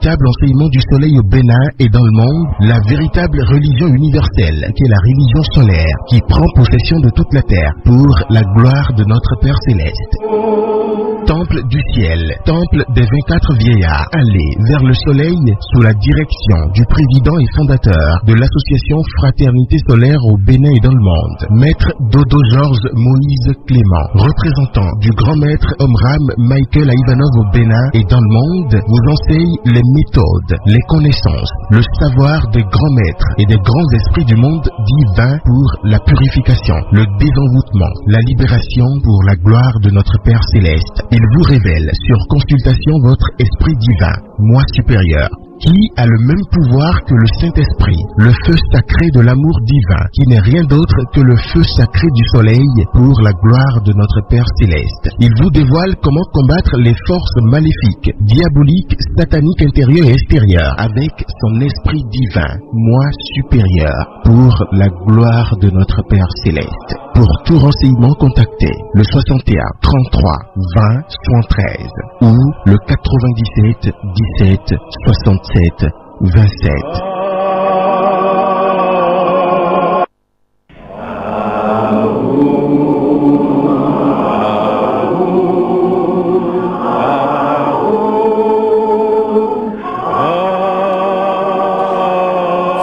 véritable enseignement du soleil au Bénin et dans le monde, la véritable religion universelle, qui est la religion solaire, qui prend possession de toute la terre pour la gloire de notre Père Céleste. Temple du ciel, temple des 24 vieillards, allez vers le soleil sous la direction du président et fondateur de l'association Fraternité Solaire au Bénin et dans le monde, Maître Dodo Georges Moïse Clément, représentant du grand maître Omram Michael Ivanov au Bénin et dans le monde, vous enseigne les méthodes, les connaissances, le savoir des grands maîtres et des grands esprits du monde divin pour la purification, le désenvoûtement, la libération pour la gloire de notre Père Céleste. Il vous révèle sur consultation votre esprit divin, moi supérieur, qui a le même pouvoir que le Saint-Esprit, le feu sacré de l'amour divin, qui n'est rien d'autre que le feu sacré du soleil pour la gloire de notre Père Céleste. Il vous dévoile comment combattre les forces maléfiques, diaboliques, sataniques intérieures et extérieures avec son esprit divin, moi supérieur, pour la gloire de notre Père Céleste. Pour tout renseignement, contactez le 61 33 20 73 ou le 97 17 67 27.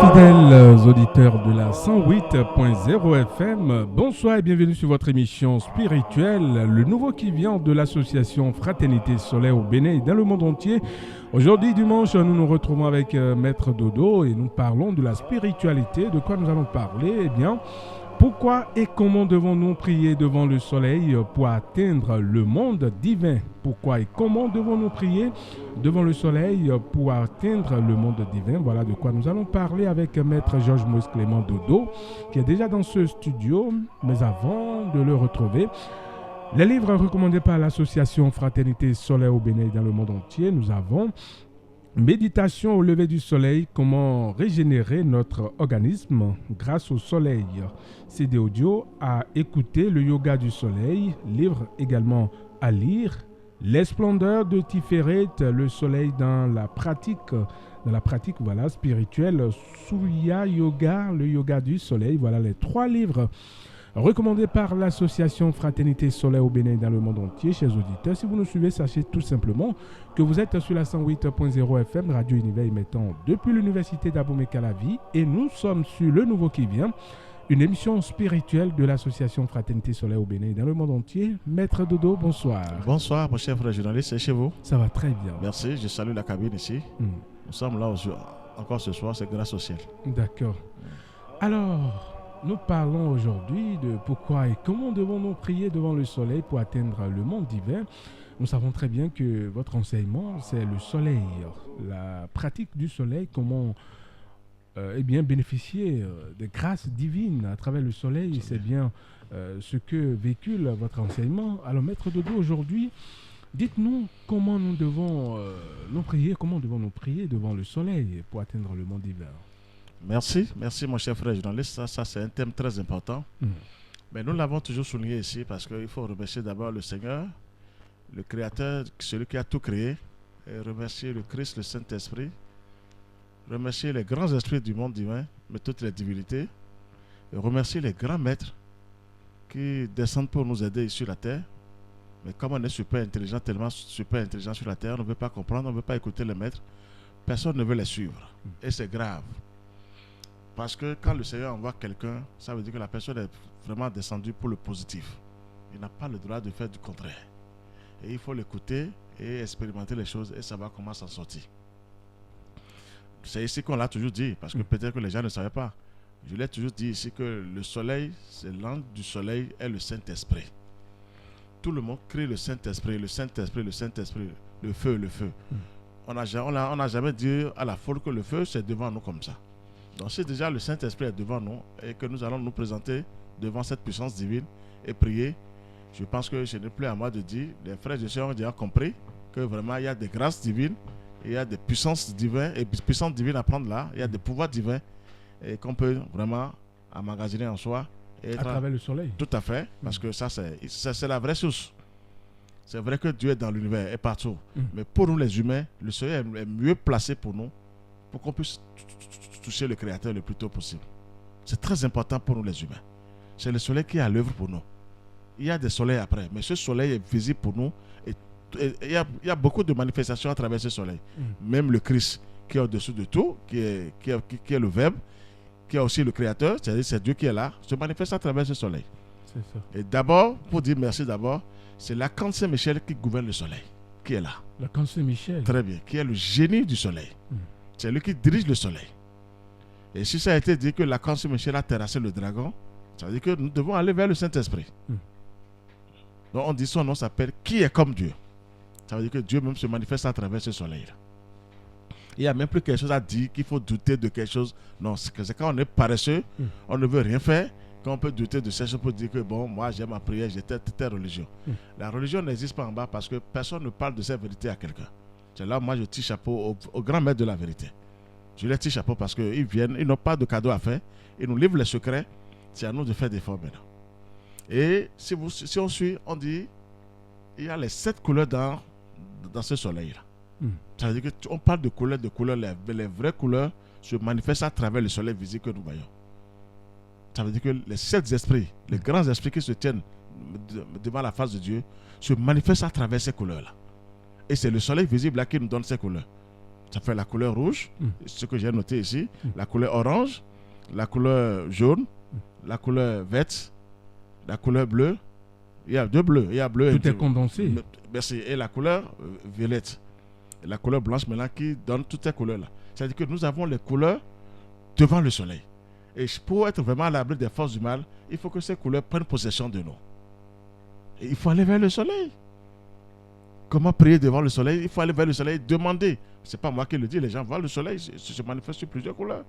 Fidèles auditeurs de la 108.0 FM, bonsoir et bienvenue sur votre émission spirituelle, le nouveau qui vient de l'association Fraternité Solaire au Bénin et dans le monde entier. Aujourd'hui, dimanche, nous nous retrouvons avec Maître Dodo et nous parlons de la spiritualité. De quoi nous allons parler? Eh bien, pourquoi et comment devons-nous prier devant le soleil pour atteindre le monde divin? Pourquoi et comment devons-nous prier devant le soleil pour atteindre le monde divin? Voilà de quoi nous allons parler avec Maître Georges Moïse Clément Dodo, qui est déjà dans ce studio. Mais avant de le retrouver, les livres recommandés par l'association Fraternité Solaire au Bénin et dans le monde entier, nous avons Méditation au lever du soleil, comment régénérer notre organisme grâce au soleil. CD audio à écouter, le yoga du soleil, livre également à lire, Les splendeurs de Tiferet, le soleil dans la pratique voilà, spirituelle, Surya Yoga, le yoga du soleil. Voilà les 3 livres recommandé par l'association Fraternité Solaire au Bénin et dans le monde entier. Chers auditeurs, si vous nous suivez, sachez tout simplement que vous êtes sur la 108.0 FM, Radio Univers émettant depuis l'université d'Abomey-Calavi, et nous sommes sur Le Nouveau qui vient, une émission spirituelle de l'association Fraternité Solaire au Bénin et dans le monde entier. Maître Dodo, bonsoir. Bonsoir, mon cher frère journaliste, et chez vous? Ça va très bien. Merci, je salue la cabine ici. Nous sommes là encore ce soir, c'est grâce au ciel. D'accord. Alors, nous parlons aujourd'hui de pourquoi et comment devons-nous prier devant le soleil pour atteindre le monde divin. Nous savons très bien que votre enseignement, c'est le soleil, la pratique du soleil, comment bénéficier des grâces divines à travers le soleil. C'est bien ce que véhicule votre enseignement. Alors, Maître Dodo, aujourd'hui, dites-nous comment nous devons nous prier, comment devons-nous prier devant le soleil pour atteindre le monde divin. Merci mon cher frère journaliste. Ça c'est un thème très important. Mais nous l'avons toujours souligné ici parce qu'il faut remercier d'abord le Seigneur, le Créateur, celui qui a tout créé, et remercier le Christ, le Saint-Esprit, remercier les grands esprits du monde divin, mais toutes les divinités, et remercier les grands maîtres qui descendent pour nous aider ici sur la terre. Mais comme on est super intelligent, tellement super intelligent sur la terre, on ne veut pas comprendre, on ne veut pas écouter les maîtres, personne ne veut les suivre. Et c'est grave. Parce que quand le Seigneur envoie quelqu'un, ça veut dire que la personne est vraiment descendue pour le positif. Il n'a pas le droit de faire du contraire. Et il faut l'écouter et expérimenter les choses et savoir comment s'en sortir. C'est ici qu'on l'a toujours dit, parce que peut-être que les gens ne savaient pas. Je l'ai toujours dit ici que le soleil, c'est l'ange du soleil est le Saint-Esprit. Tout le monde crie le Saint-Esprit, le Saint-Esprit, le Saint-Esprit, le feu, le feu. On n'a jamais dit à la foule que le feu, c'est devant nous comme ça. Donc si déjà le Saint-Esprit est devant nous et que nous allons nous présenter devant cette puissance divine et prier, je pense que je n'ai plus à moi de dire, les frères et sœurs ont déjà compris que vraiment il y a des grâces divines, il y a des puissances divines et puissances divines à prendre là, il y a des pouvoirs divins et qu'on peut vraiment emmagasiner en soi. Et à travers le soleil. Tout à fait, parce que ça c'est la vraie source. C'est vrai que Dieu est dans l'univers, est partout. Mais pour nous les humains, le soleil est mieux placé pour nous, pour qu'on puisse toucher le Créateur le plus tôt possible. C'est très important pour nous les humains. C'est le soleil qui est à l'œuvre pour nous. Il y a des soleils après, mais ce soleil est visible pour nous. Et il y a beaucoup de manifestations à travers ce soleil. Même le Christ qui est au-dessus de tout, qui est le Verbe, qui est aussi le Créateur, c'est-à-dire c'est Dieu qui est là, se manifeste à travers ce soleil. C'est ça. Et d'abord, pour dire merci d'abord, c'est l'archange Saint-Michel qui gouverne le soleil, qui est là. L'archange Saint-Michel. Très bien, qui est le génie du soleil. C'est lui qui dirige le soleil. Et si ça a été dit que l'archange Saint-Michel a terrassé le dragon, ça veut dire que nous devons aller vers le Saint-Esprit. Donc on dit son nom s'appelle qui est comme Dieu. Ça veut dire que Dieu même se manifeste à travers ce soleil-là. Il n'y a même plus quelque chose à dire qu'il faut douter de quelque chose. Non, c'est quand on est paresseux, on ne veut rien faire, qu'on peut douter de ces choses pour dire que bon, moi j'ai ma prière, j'ai telle religion. La religion n'existe pas en bas parce que personne ne parle de cette vérité à quelqu'un. C'est là où moi je tire chapeau au grand maître de la vérité. Je les tire chapeau parce qu'ils viennent, ils n'ont pas de cadeau à faire, ils nous livrent les secrets, c'est à nous de faire des efforts maintenant. Et si on suit, on dit, il y a les 7 couleurs dans ce soleil-là. Ça veut dire qu'on parle de couleurs, les vraies couleurs se manifestent à travers le soleil visible que nous voyons. Ça veut dire que les 7 esprits, les grands esprits qui se tiennent devant la face de Dieu, se manifestent à travers ces couleurs-là. Et c'est le soleil visible là qui nous donne ces couleurs. Ça fait la couleur rouge, ce que j'ai noté ici, la couleur orange, la couleur jaune, la couleur verte, la couleur bleue. Il y a 2 bleus. Il y a bleu tout est condensé. Merci. Et la couleur violette. Et la couleur blanche maintenant qui donne toutes ces couleurs-là. C'est-à-dire que nous avons les couleurs devant le soleil. Et pour être vraiment à l'abri des forces du mal, il faut que ces couleurs prennent possession de nous. Et il faut aller vers le soleil. Comment prier devant le soleil? Il faut aller vers le soleil, demander. Ce n'est pas moi qui le dis, les gens voient le soleil, se manifeste sur plusieurs couleurs.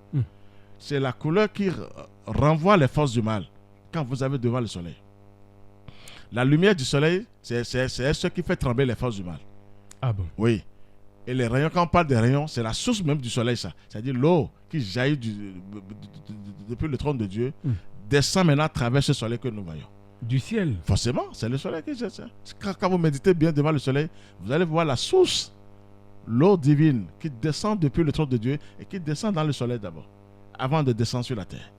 C'est la couleur qui renvoie les forces du mal quand vous avez devant le soleil. La lumière du soleil, c'est ce qui fait trembler les forces du mal. Ah bon? Oui. Et les rayons, quand on parle des rayons, c'est la source même du soleil, ça. C'est-à-dire l'eau qui jaillit depuis le trône de Dieu, descend maintenant à travers ce soleil que nous voyons. Du ciel? Forcément, c'est le soleil qui descend. Quand vous méditez bien devant le soleil, vous allez voir la source, l'eau divine qui descend depuis le trône de Dieu et qui descend dans le soleil d'abord, avant de descendre sur la terre.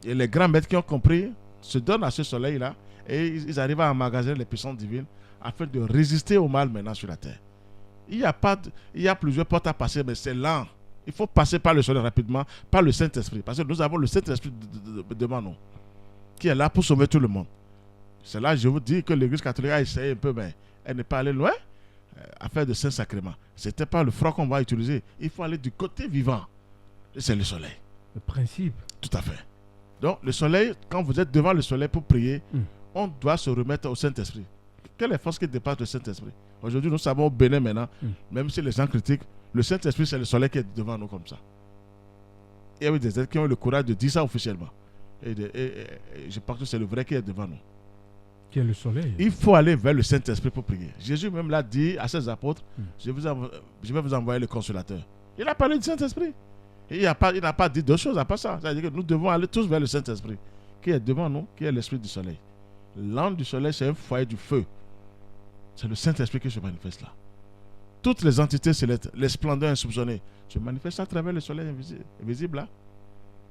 Et les grands maîtres qui ont compris se donnent à ce soleil-là et ils arrivent à emmagasiner les puissances divines afin de résister au mal maintenant sur la terre. Il y a plusieurs portes à passer, mais c'est lent. Il faut passer par le soleil rapidement, par le Saint-Esprit. Parce que nous avons le Saint-Esprit devant nous, qui est là pour sauver tout le monde. C'est là que je vous dis que l'Église catholique a essayé un peu, mais elle n'est pas allée loin à faire de Saint-Sacrement. Ce n'était pas le front qu'on va utiliser. Il faut aller du côté vivant. Et c'est le soleil. Le principe. Tout à fait. Donc, le soleil, quand vous êtes devant le soleil pour prier, on doit se remettre au Saint-Esprit. Quelle est la force qui dépasse le Saint-Esprit? Aujourd'hui, nous savons au Bénin maintenant, même si les gens critiquent, le Saint-Esprit, c'est le soleil qui est devant nous comme ça. Il y a eu des êtres qui ont eu le courage de dire ça officiellement. Et je pense que c'est le vrai qui est devant nous. Qui est le soleil. Il faut aller vers le Saint-Esprit pour prier. Jésus même l'a dit à ses apôtres, je vais vous envoyer le consolateur. Il a parlé du Saint-Esprit. Et il n'a pas dit d'autre chose à part ça. C'est-à-dire que nous devons aller tous vers le Saint-Esprit, qui est devant nous, qui est l'Esprit du soleil. L'ange du soleil, c'est un foyer du feu. C'est le Saint-Esprit qui se manifeste là. Toutes les entités célestes, les splendeurs insoupçonnées, se manifestent à travers le soleil invisible là.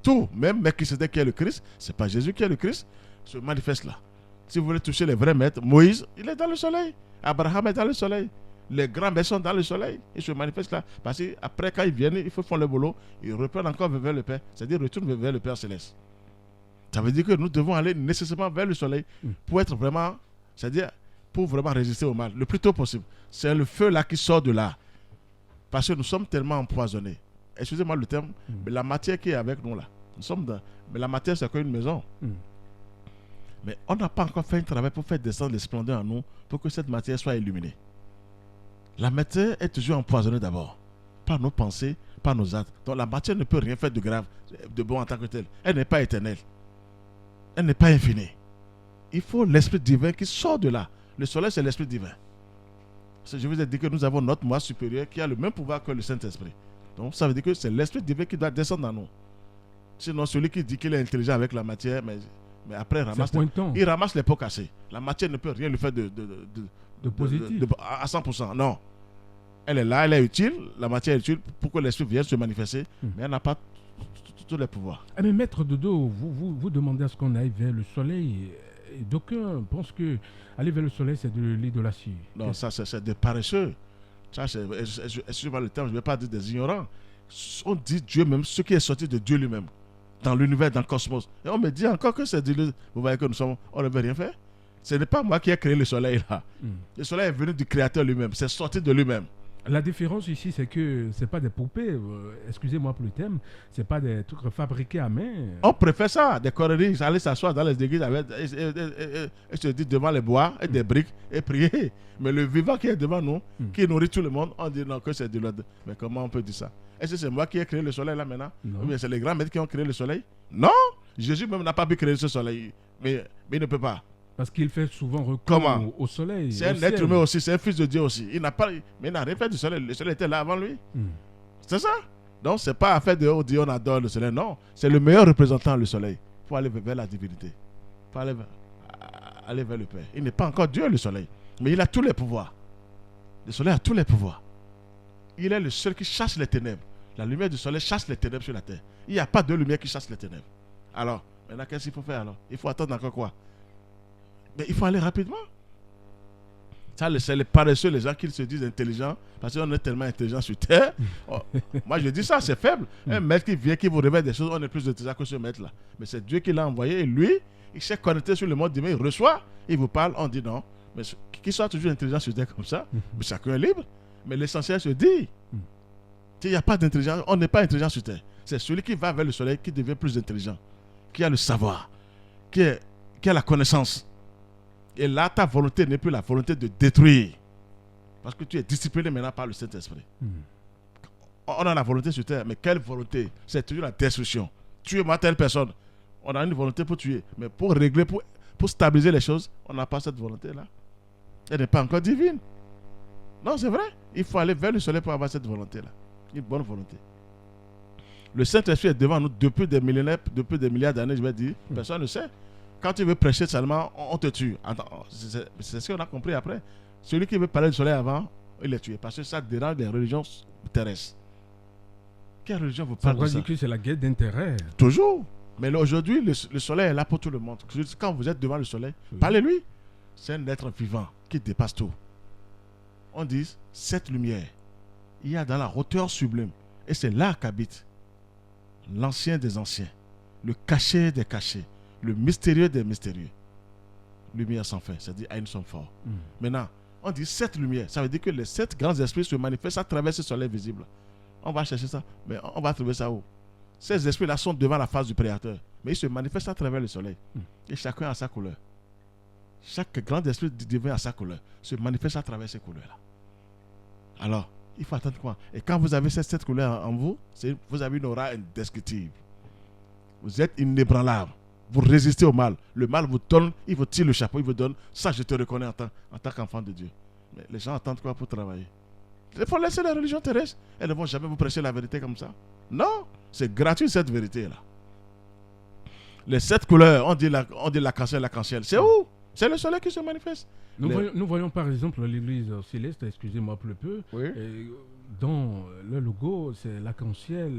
Tout, même Melchisédek qui est le Christ, c'est pas Jésus qui est le Christ, se manifeste là. Si vous voulez toucher les vrais maîtres, Moïse, il est dans le soleil. Abraham est dans le soleil. Les grands maîtres sont dans le soleil. Ils se manifestent là. Parce qu'après, quand ils viennent, il faut faire le boulot. Ils reprennent encore vers le Père. C'est-à-dire, retournent vers le Père Céleste. Ça veut dire que nous devons aller nécessairement vers le soleil pour être vraiment, c'est-à-dire, pour vraiment résister au mal, le plus tôt possible. C'est le feu là qui sort de là. Parce que nous sommes tellement empoisonnés. Excusez-moi le terme, mais la matière qui est avec nous là, nous sommes dans, mais la matière c'est comme une maison. Mais on n'a pas encore fait un travail pour faire descendre les splendeurs en nous, pour que cette matière soit illuminée. La matière est toujours empoisonnée d'abord, par nos pensées, par nos actes. Donc la matière ne peut rien faire de grave, de bon en tant que telle. Elle n'est pas éternelle. Elle n'est pas infinie. Il faut l'esprit divin qui sort de là. Le soleil, c'est l'esprit divin. Je vous ai dit que nous avons notre moi supérieur qui a le même pouvoir que le Saint-Esprit. Donc ça veut dire que c'est l'esprit divin qui doit descendre dans nous. Sinon, celui qui dit qu'il est intelligent avec la matière, mais Mais après, il ramasse les pots cassés. La matière ne peut rien lui faire de positif. À 100%. Non. Elle est là, elle est utile. La matière est utile pour que l'esprit vienne se manifester. Mais elle n'a pas tous les pouvoirs. Mais maître Dodo, vous demandez à ce qu'on aille vers le soleil. Et d'aucuns pensent que aller vers le soleil, c'est de l'idolâtrie. Non, ça, c'est des paresseux. Ça, excusez-moi le terme, je ne vais pas dire des ignorants. On dit Dieu même, ce qui est sorti de Dieu lui-même, dans l'univers, dans le cosmos. Et on me dit encore que c'est Dieu. Vous voyez que on ne veut rien faire. Ce n'est pas moi qui ai créé le soleil là. Le soleil est venu du Créateur lui-même, c'est sorti de lui-même. La différence ici, c'est que ce n'est pas des poupées, excusez-moi pour le terme, ce n'est pas des trucs fabriqués à main. On préfère ça, des conneries, aller s'asseoir dans les églises et se dire devant les bois et des briques et prier. Mais le vivant qui est devant nous, qui nourrit tout le monde, on dit non, que c'est de l'autre. Mais comment on peut dire ça? Est-ce que c'est moi qui ai créé le soleil là maintenant? Ou bien c'est les grands maîtres qui ont créé le soleil? Non! Jésus même n'a pas pu créer ce soleil. Mais il ne peut pas. Parce qu'il fait souvent recours au soleil. C'est un être humain aussi, c'est un fils de Dieu aussi. Il n'a rien fait du soleil. Le soleil était là avant lui. C'est ça. Donc, ce n'est pas affaire de on adore le soleil. Non, c'est le meilleur représentant, le soleil. Il faut aller vers la divinité. Il faut aller vers le Père. Il n'est pas encore Dieu, le soleil. Mais il a tous les pouvoirs. Le soleil a tous les pouvoirs. Il est le seul qui chasse les ténèbres. La lumière du soleil chasse les ténèbres sur la terre. Il n'y a pas de lumière qui chasse les ténèbres. Alors, maintenant, qu'est-ce qu'il faut faire alors? Il faut attendre encore quoi? Mais il faut aller rapidement. Ça, c'est les paresseux, les gens qui se disent intelligents, parce qu'on est tellement intelligents sur terre. Moi, je dis ça, c'est faible. Un maître qui vient, qui vous révèle des choses, on est plus intelligent que ce maître-là. Mais c'est Dieu qui l'a envoyé et lui, il s'est connecté sur le monde divin, il reçoit, il vous parle, on dit non. Mais qu'il soit toujours intelligent sur terre comme ça, mais chacun est libre. Mais l'essentiel se dit. Il n'y a pas d'intelligence, on n'est pas intelligent sur terre. C'est celui qui va vers le soleil qui devient plus intelligent, qui a le savoir, qui a la connaissance. Et là, ta volonté n'est plus la volonté de détruire. Parce que tu es discipliné maintenant par le Saint-Esprit. On a la volonté sur terre, mais quelle volonté? C'est toujours la destruction. Tuer-moi telle personne. On a une volonté pour tuer. Mais pour régler, pour stabiliser les choses, on n'a pas cette volonté-là. Elle n'est pas encore divine. Non, c'est vrai. Il faut aller vers le soleil pour avoir cette volonté-là. Une bonne volonté. Le Saint-Esprit est devant nous depuis des millénaires, depuis des milliards d'années, je vais dire. Personne ne sait. Quand tu veux prêcher seulement, on te tue. C'est ce qu'on a compris après. Celui qui veut parler du soleil avant, il est tué. Parce que ça dérange les religions terrestres. Quelle religion vous parle de ça? Ça veut dire que c'est la guerre d'intérêt. Toujours. Mais là, aujourd'hui, le soleil est là pour tout le monde. Quand vous êtes devant le soleil, parlez-lui. C'est un être vivant qui dépasse tout. On dit, cette lumière, il y a dans la hauteur sublime. Et c'est là qu'habite l'ancien des anciens, le caché des cachés, le mystérieux des mystérieux. Lumière sans fin, c'est-à-dire Aïn sans fort. Maintenant, on dit cette lumière, ça veut dire que les 7 grands esprits se manifestent à travers ce soleil visible. On va chercher ça, mais on va trouver ça où? Ces esprits-là sont devant la face du Créateur, mais ils se manifestent à travers le soleil. Et chacun a sa couleur. Chaque grand esprit divin a sa couleur, se manifeste à travers ces couleurs-là. Alors, il faut attendre quoi? Et quand vous avez cette couleur en vous, vous avez une aura indescriptible. Vous êtes inébranlable. Vous résistez au mal. Le mal vous donne, il vous tire le chapeau, il vous donne. Ça, je te reconnais en tant qu'enfant de Dieu. Mais les gens attendent quoi pour travailler? Il faut laisser la religion terrestre. Elles ne vont jamais vous prêcher la vérité comme ça. Non, c'est gratuit cette vérité-là. Les 7 couleurs, on dit l'arc-en-ciel. C'est où? C'est le soleil qui se manifeste. Nous voyons par exemple l'église céleste, excusez-moi pour le peu, dont le logo, c'est l'arc-en-ciel,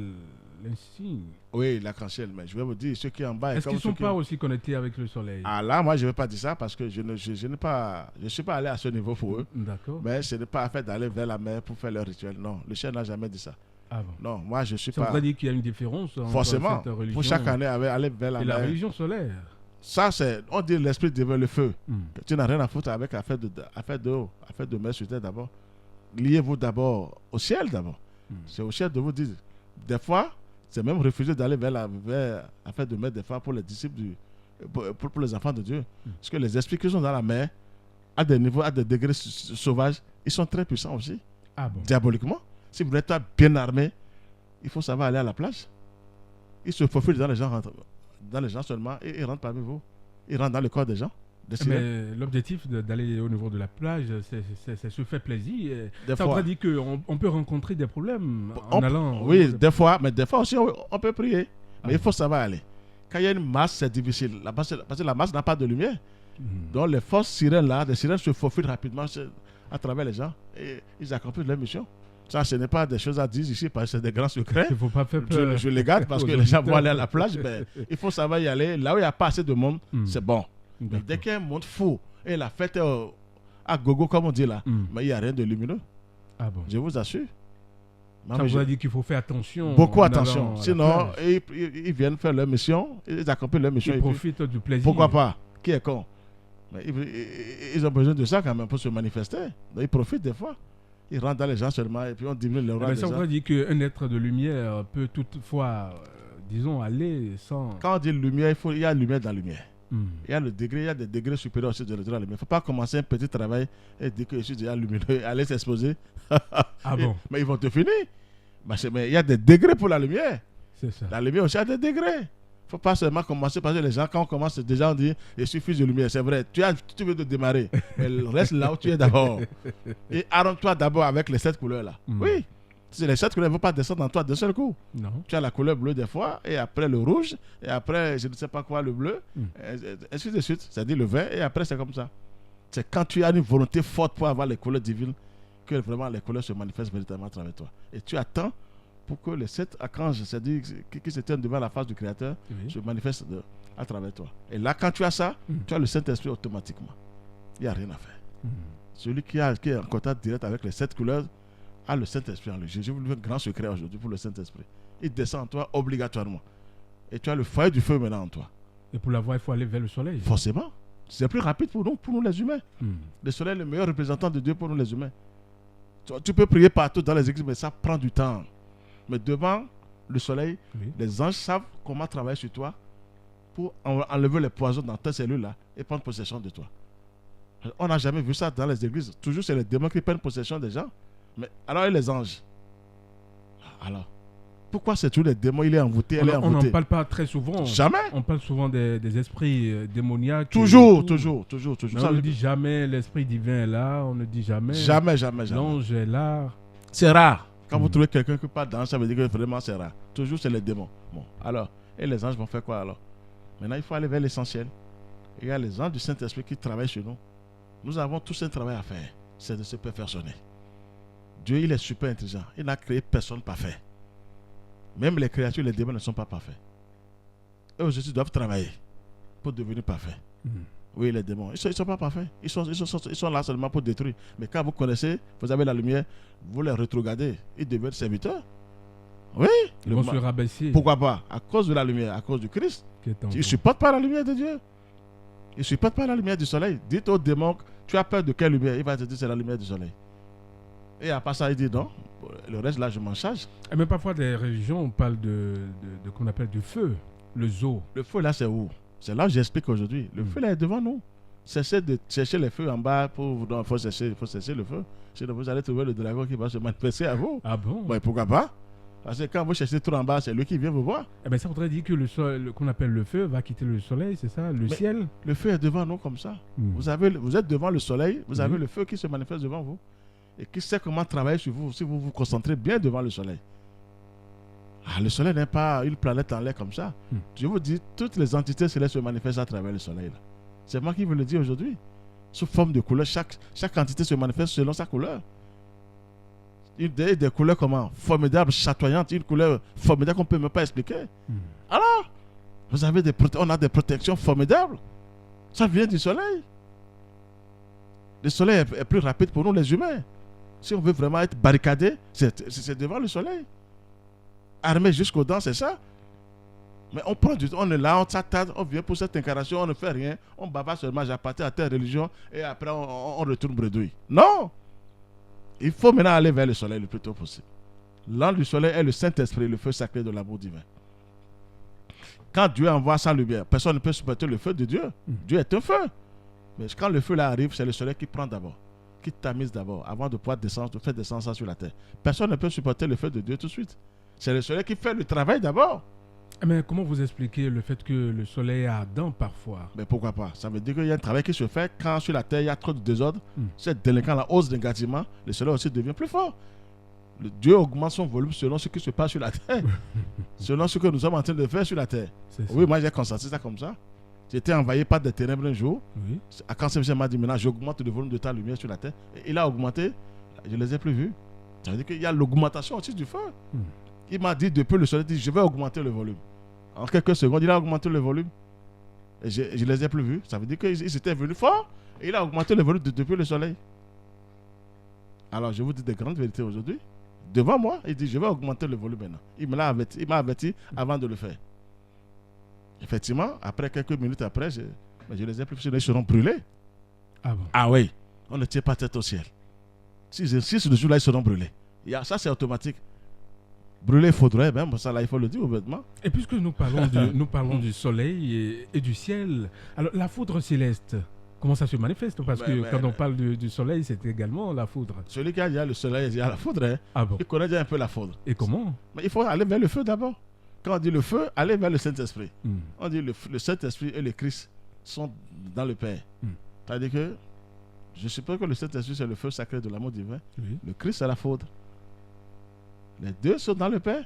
l'insigne. Oui, l'arc-en-ciel, mais je vais vous dire, ceux qui sont en bas... Est-ce qu'ils ne sont pas aussi connectés avec le soleil? Ah là, moi, je ne vais pas dire ça parce que je ne suis pas allé à ce niveau pour eux. D'accord. Mais ce n'est pas affaire d'aller vers la mer pour faire leur rituel. Non, le ciel n'a jamais dit ça. Ah bon. Non, moi, je suis pas... Ça voudrait dire qu'il y a une différence entre forcément, cette religion pour chaque année, aller vers la mer. Et la religion solaire. Ça, on dit l'esprit devient le feu. Tu n'as rien à foutre avec affaire de mer sur terre d'abord. Liez-vous d'abord au ciel d'abord. C'est au ciel de vous dire. Des fois, c'est même refusé d'aller vers affaire de mer des fois pour les disciples, pour les enfants de Dieu. Parce que les esprits qui sont dans la mer, à des niveaux, à des degrés sauvages, ils sont très puissants aussi. Ah bon? Diaboliquement. Si vous n'êtes pas bien armé, il faut savoir aller à la plage. Ils se faufilent dans les gens seulement et ils rentrent parmi vous. Ils rentrent dans le corps des gens. Mais l'objectif d'aller au niveau de la plage, c'est se faire plaisir. Ça voudrait dire qu'on peut rencontrer des problèmes en allant... Oui, des fois, mais des fois aussi on peut prier. Mais il faut savoir aller. Quand il y a une masse, c'est difficile. Parce que la masse n'a pas de lumière. Donc les fausses sirènes là, les sirènes se faufilent rapidement à travers les gens et ils accomplissent leur mission. Ça, ce n'est pas des choses à dire ici parce que c'est des grands secrets. Il ne faut pas faire peur. Je les garde parce que les gens vont aller à la plage. Ben, il faut savoir y aller. Là où il n'y a pas assez de monde, c'est bon. Mais dès qu'il y a un monde fou et la fête à gogo, comme on dit là, mais il n'y a rien de lumineux. Ah bon. Je vous assure. Ça vous a dit qu'il faut faire attention. Beaucoup attention. Sinon, ils viennent faire leur mission, ils accomplissent leur mission. Ils profitent du plaisir. Pourquoi pas? Qui est con? Mais ils ont besoin de ça quand même pour se manifester. Donc ils profitent des fois. Ils rentrent dans les gens seulement et puis on diminue leur Mais ça veut dire qu'un être de lumière peut toutefois, disons, aller sans... Quand on dit lumière, il y a lumière dans la lumière. Il y a des degrés supérieurs aussi de la lumière. Il ne faut pas commencer un petit travail et dire que je suis déjà lumineux, aller s'exposer. Ah bon? Mais ils vont te finir. Mais il y a des degrés pour la lumière. C'est ça. La lumière aussi a des degrés. Il ne faut pas seulement commencer parce que les gens, quand on commence, déjà on dit il suffit de lumière. C'est vrai, tu veux te démarrer. Mais reste là où tu es d'abord. Et arrête-toi d'abord avec les 7 couleurs là. Oui. Les 7 couleurs ne vont pas descendre en toi d'un seul coup. Non. Tu as la couleur bleue des fois, et après le rouge, et après je ne sais pas quoi, le bleu, ainsi de suite. C'est-à-dire le vert, et après c'est comme ça. C'est quand tu as une volonté forte pour avoir les couleurs divines que vraiment les couleurs se manifestent véritablement à travers toi. Et tu attends pour que les 7 archanges, c'est-à-dire qui se tiennent devant la face du Créateur, se manifestent à travers toi. Et là, quand tu as ça, tu as le Saint-Esprit automatiquement. Il n'y a rien à faire. Celui qui est en contact direct avec les 7 couleurs a le Saint-Esprit en lui. Je vous donne un grand secret aujourd'hui pour le Saint-Esprit. Il descend en toi obligatoirement. Et tu as le feu du feu maintenant en toi. Et pour l'avoir, il faut aller vers le soleil. Forcément. C'est plus rapide pour nous les humains. Le soleil est le meilleur représentant de Dieu pour nous les humains. Tu peux prier partout dans les églises, mais ça prend du temps. Mais devant le soleil, les anges savent comment travailler sur toi pour enlever les poisons dans tes cellules là et prendre possession de toi. On n'a jamais vu ça dans les églises. Toujours c'est les démons qui prennent possession des gens. Mais alors, et les anges? Alors, pourquoi c'est tous les démons? Il est envoûté, elle est envoûtée. On n'en parle pas très souvent. Jamais. On parle souvent des esprits démoniaques. Toujours. Mais on ne dit jamais l'esprit divin est là. On ne dit jamais. Jamais. L'ange est là. C'est rare. Quand vous trouvez quelqu'un qui parle d'ange, ça veut dire que vraiment c'est rare. Toujours c'est les démons. Bon, alors, et les anges vont faire quoi alors? Maintenant, il faut aller vers l'essentiel. Il y a les anges du Saint-Esprit qui travaillent sur nous. Nous avons tous un travail à faire. C'est de se perfectionner. Dieu, il est super intelligent. Il n'a créé personne parfait. Même les créatures, les démons ne sont pas parfaits. Eux aussi doivent travailler pour devenir parfaits. Oui, les démons, ils ne sont pas parfaits. Ils sont là seulement pour détruire. Mais quand vous connaissez, vous avez la lumière, vous les retrogradez. Ils deviennent serviteurs. Oui. Ils vont se rabaisser. Pourquoi pas? À cause de la lumière, à cause du Christ. Ils ne supportent pas la lumière de Dieu. Ils ne supportent pas la lumière du soleil. Dites au démon, tu as peur de quelle lumière? Il va te dire c'est la lumière du soleil. Et à part ça, il dit non, le reste là, je m'en charge. Mais parfois, des religions, on parle de qu'on appelle du feu, le zo. Le feu là, c'est où? C'est là que j'explique aujourd'hui. Le feu là est devant nous. Cessez de chercher les feux en bas pour il faut cesser le feu. Sinon, vous allez trouver le dragon qui va se manifester à vous. Ah bon? Mais pourquoi pas? Parce que quand vous cherchez tout en bas, c'est lui qui vient vous voir. Eh bien, ça voudrait dire que le sol, qu'on appelle le feu, va quitter le soleil, c'est ça? Le ciel? Le feu est devant nous comme ça. Vous êtes devant le soleil, vous avez le feu qui se manifeste devant vous. Et qui sait comment travailler sur vous si vous vous concentrez bien devant le soleil. Le soleil n'est pas une planète en l'air comme ça. Je vous dis, toutes les entités célestes se manifestent à travers le soleil. Là. C'est moi qui vous le dis aujourd'hui. Sous forme de couleur, chaque entité se manifeste selon sa couleur. Des couleurs comment? Formidables, chatoyantes, une couleur formidable qu'on ne peut même pas expliquer. Alors, on a des protections formidables. Ça vient du soleil. Le soleil est plus rapide pour nous les humains. Si on veut vraiment être barricadé, c'est devant le soleil. Armé jusqu'aux dents, c'est ça. Mais on prend du temps, on est là, on s'attarde, on vient pour cette incarnation, on ne fait rien, on bavard seulement, j'appartiens à telle religion, et après on retourne bredouille. Non! Il faut maintenant aller vers le soleil le plus tôt possible. L'ange du soleil est le Saint-Esprit, le feu sacré de l'amour divin. Quand Dieu envoie sa lumière, personne ne peut supporter le feu de Dieu. Dieu est un feu. Mais quand le feu là arrive, c'est le soleil qui prend d'abord, qui tamise d'abord, avant de pouvoir descendre, de faire descendre ça sur la terre. Personne ne peut supporter le feu de Dieu tout de suite. C'est le soleil qui fait le travail d'abord. Mais comment vous expliquez le fait que le soleil est ardent parfois? Mais pourquoi pas? Ça veut dire qu'il y a un travail qui se fait quand sur la terre il y a trop de désordre. Cette délinquant la hausse négativement, le soleil aussi devient plus fort. Dieu augmente son volume selon ce qui se passe sur la terre. selon ce que nous sommes en train de faire sur la terre. Oui, moi j'ai constaté ça comme ça. J'étais envahi par des ténèbres un jour. Oui. Quand Saint-Michel m'a dit maintenant j'augmente le volume de ta lumière sur la terre, et il a augmenté, je ne les ai plus vus. Ça veut dire qu'il y a l'augmentation aussi du feu. Il m'a dit depuis le soleil, je vais augmenter le volume. En quelques secondes, il a augmenté le volume. Et je ne les ai plus vus. Ça veut dire qu'ils étaient venus fort et il a augmenté le volume depuis le soleil. Alors je vous dis des grandes vérités aujourd'hui. Devant moi, il dit je vais augmenter le volume maintenant. Il m'a averti avant de le faire. Effectivement, après quelques minutes après, je les ai plus vus, ils seront brûlés. Ah bon? Ah oui, on ne tient pas tête au ciel. Si ce jour-là, ils seront brûlés. Ça, c'est automatique. Brûler, il faudrait, même ça là, il faut le dire ouvertement. Et puisque nous parlons du soleil et du ciel, alors la foudre céleste, comment ça se manifeste? Parce que quand on parle du soleil, c'est également la foudre. Celui qui a déjà le soleil, il y a la foudre. Hein. Ah bon? Il connaît déjà un peu la foudre. Et comment? Mais il faut aller vers le feu d'abord. Quand on dit le feu, allez vers le Saint-Esprit. On dit le Saint-Esprit et le Christ sont dans le Père. C'est-à-dire que je suppose que le Saint-Esprit, c'est le feu sacré de l'amour divin. Oui. Le Christ, c'est la foudre. Les deux sont dans le Père.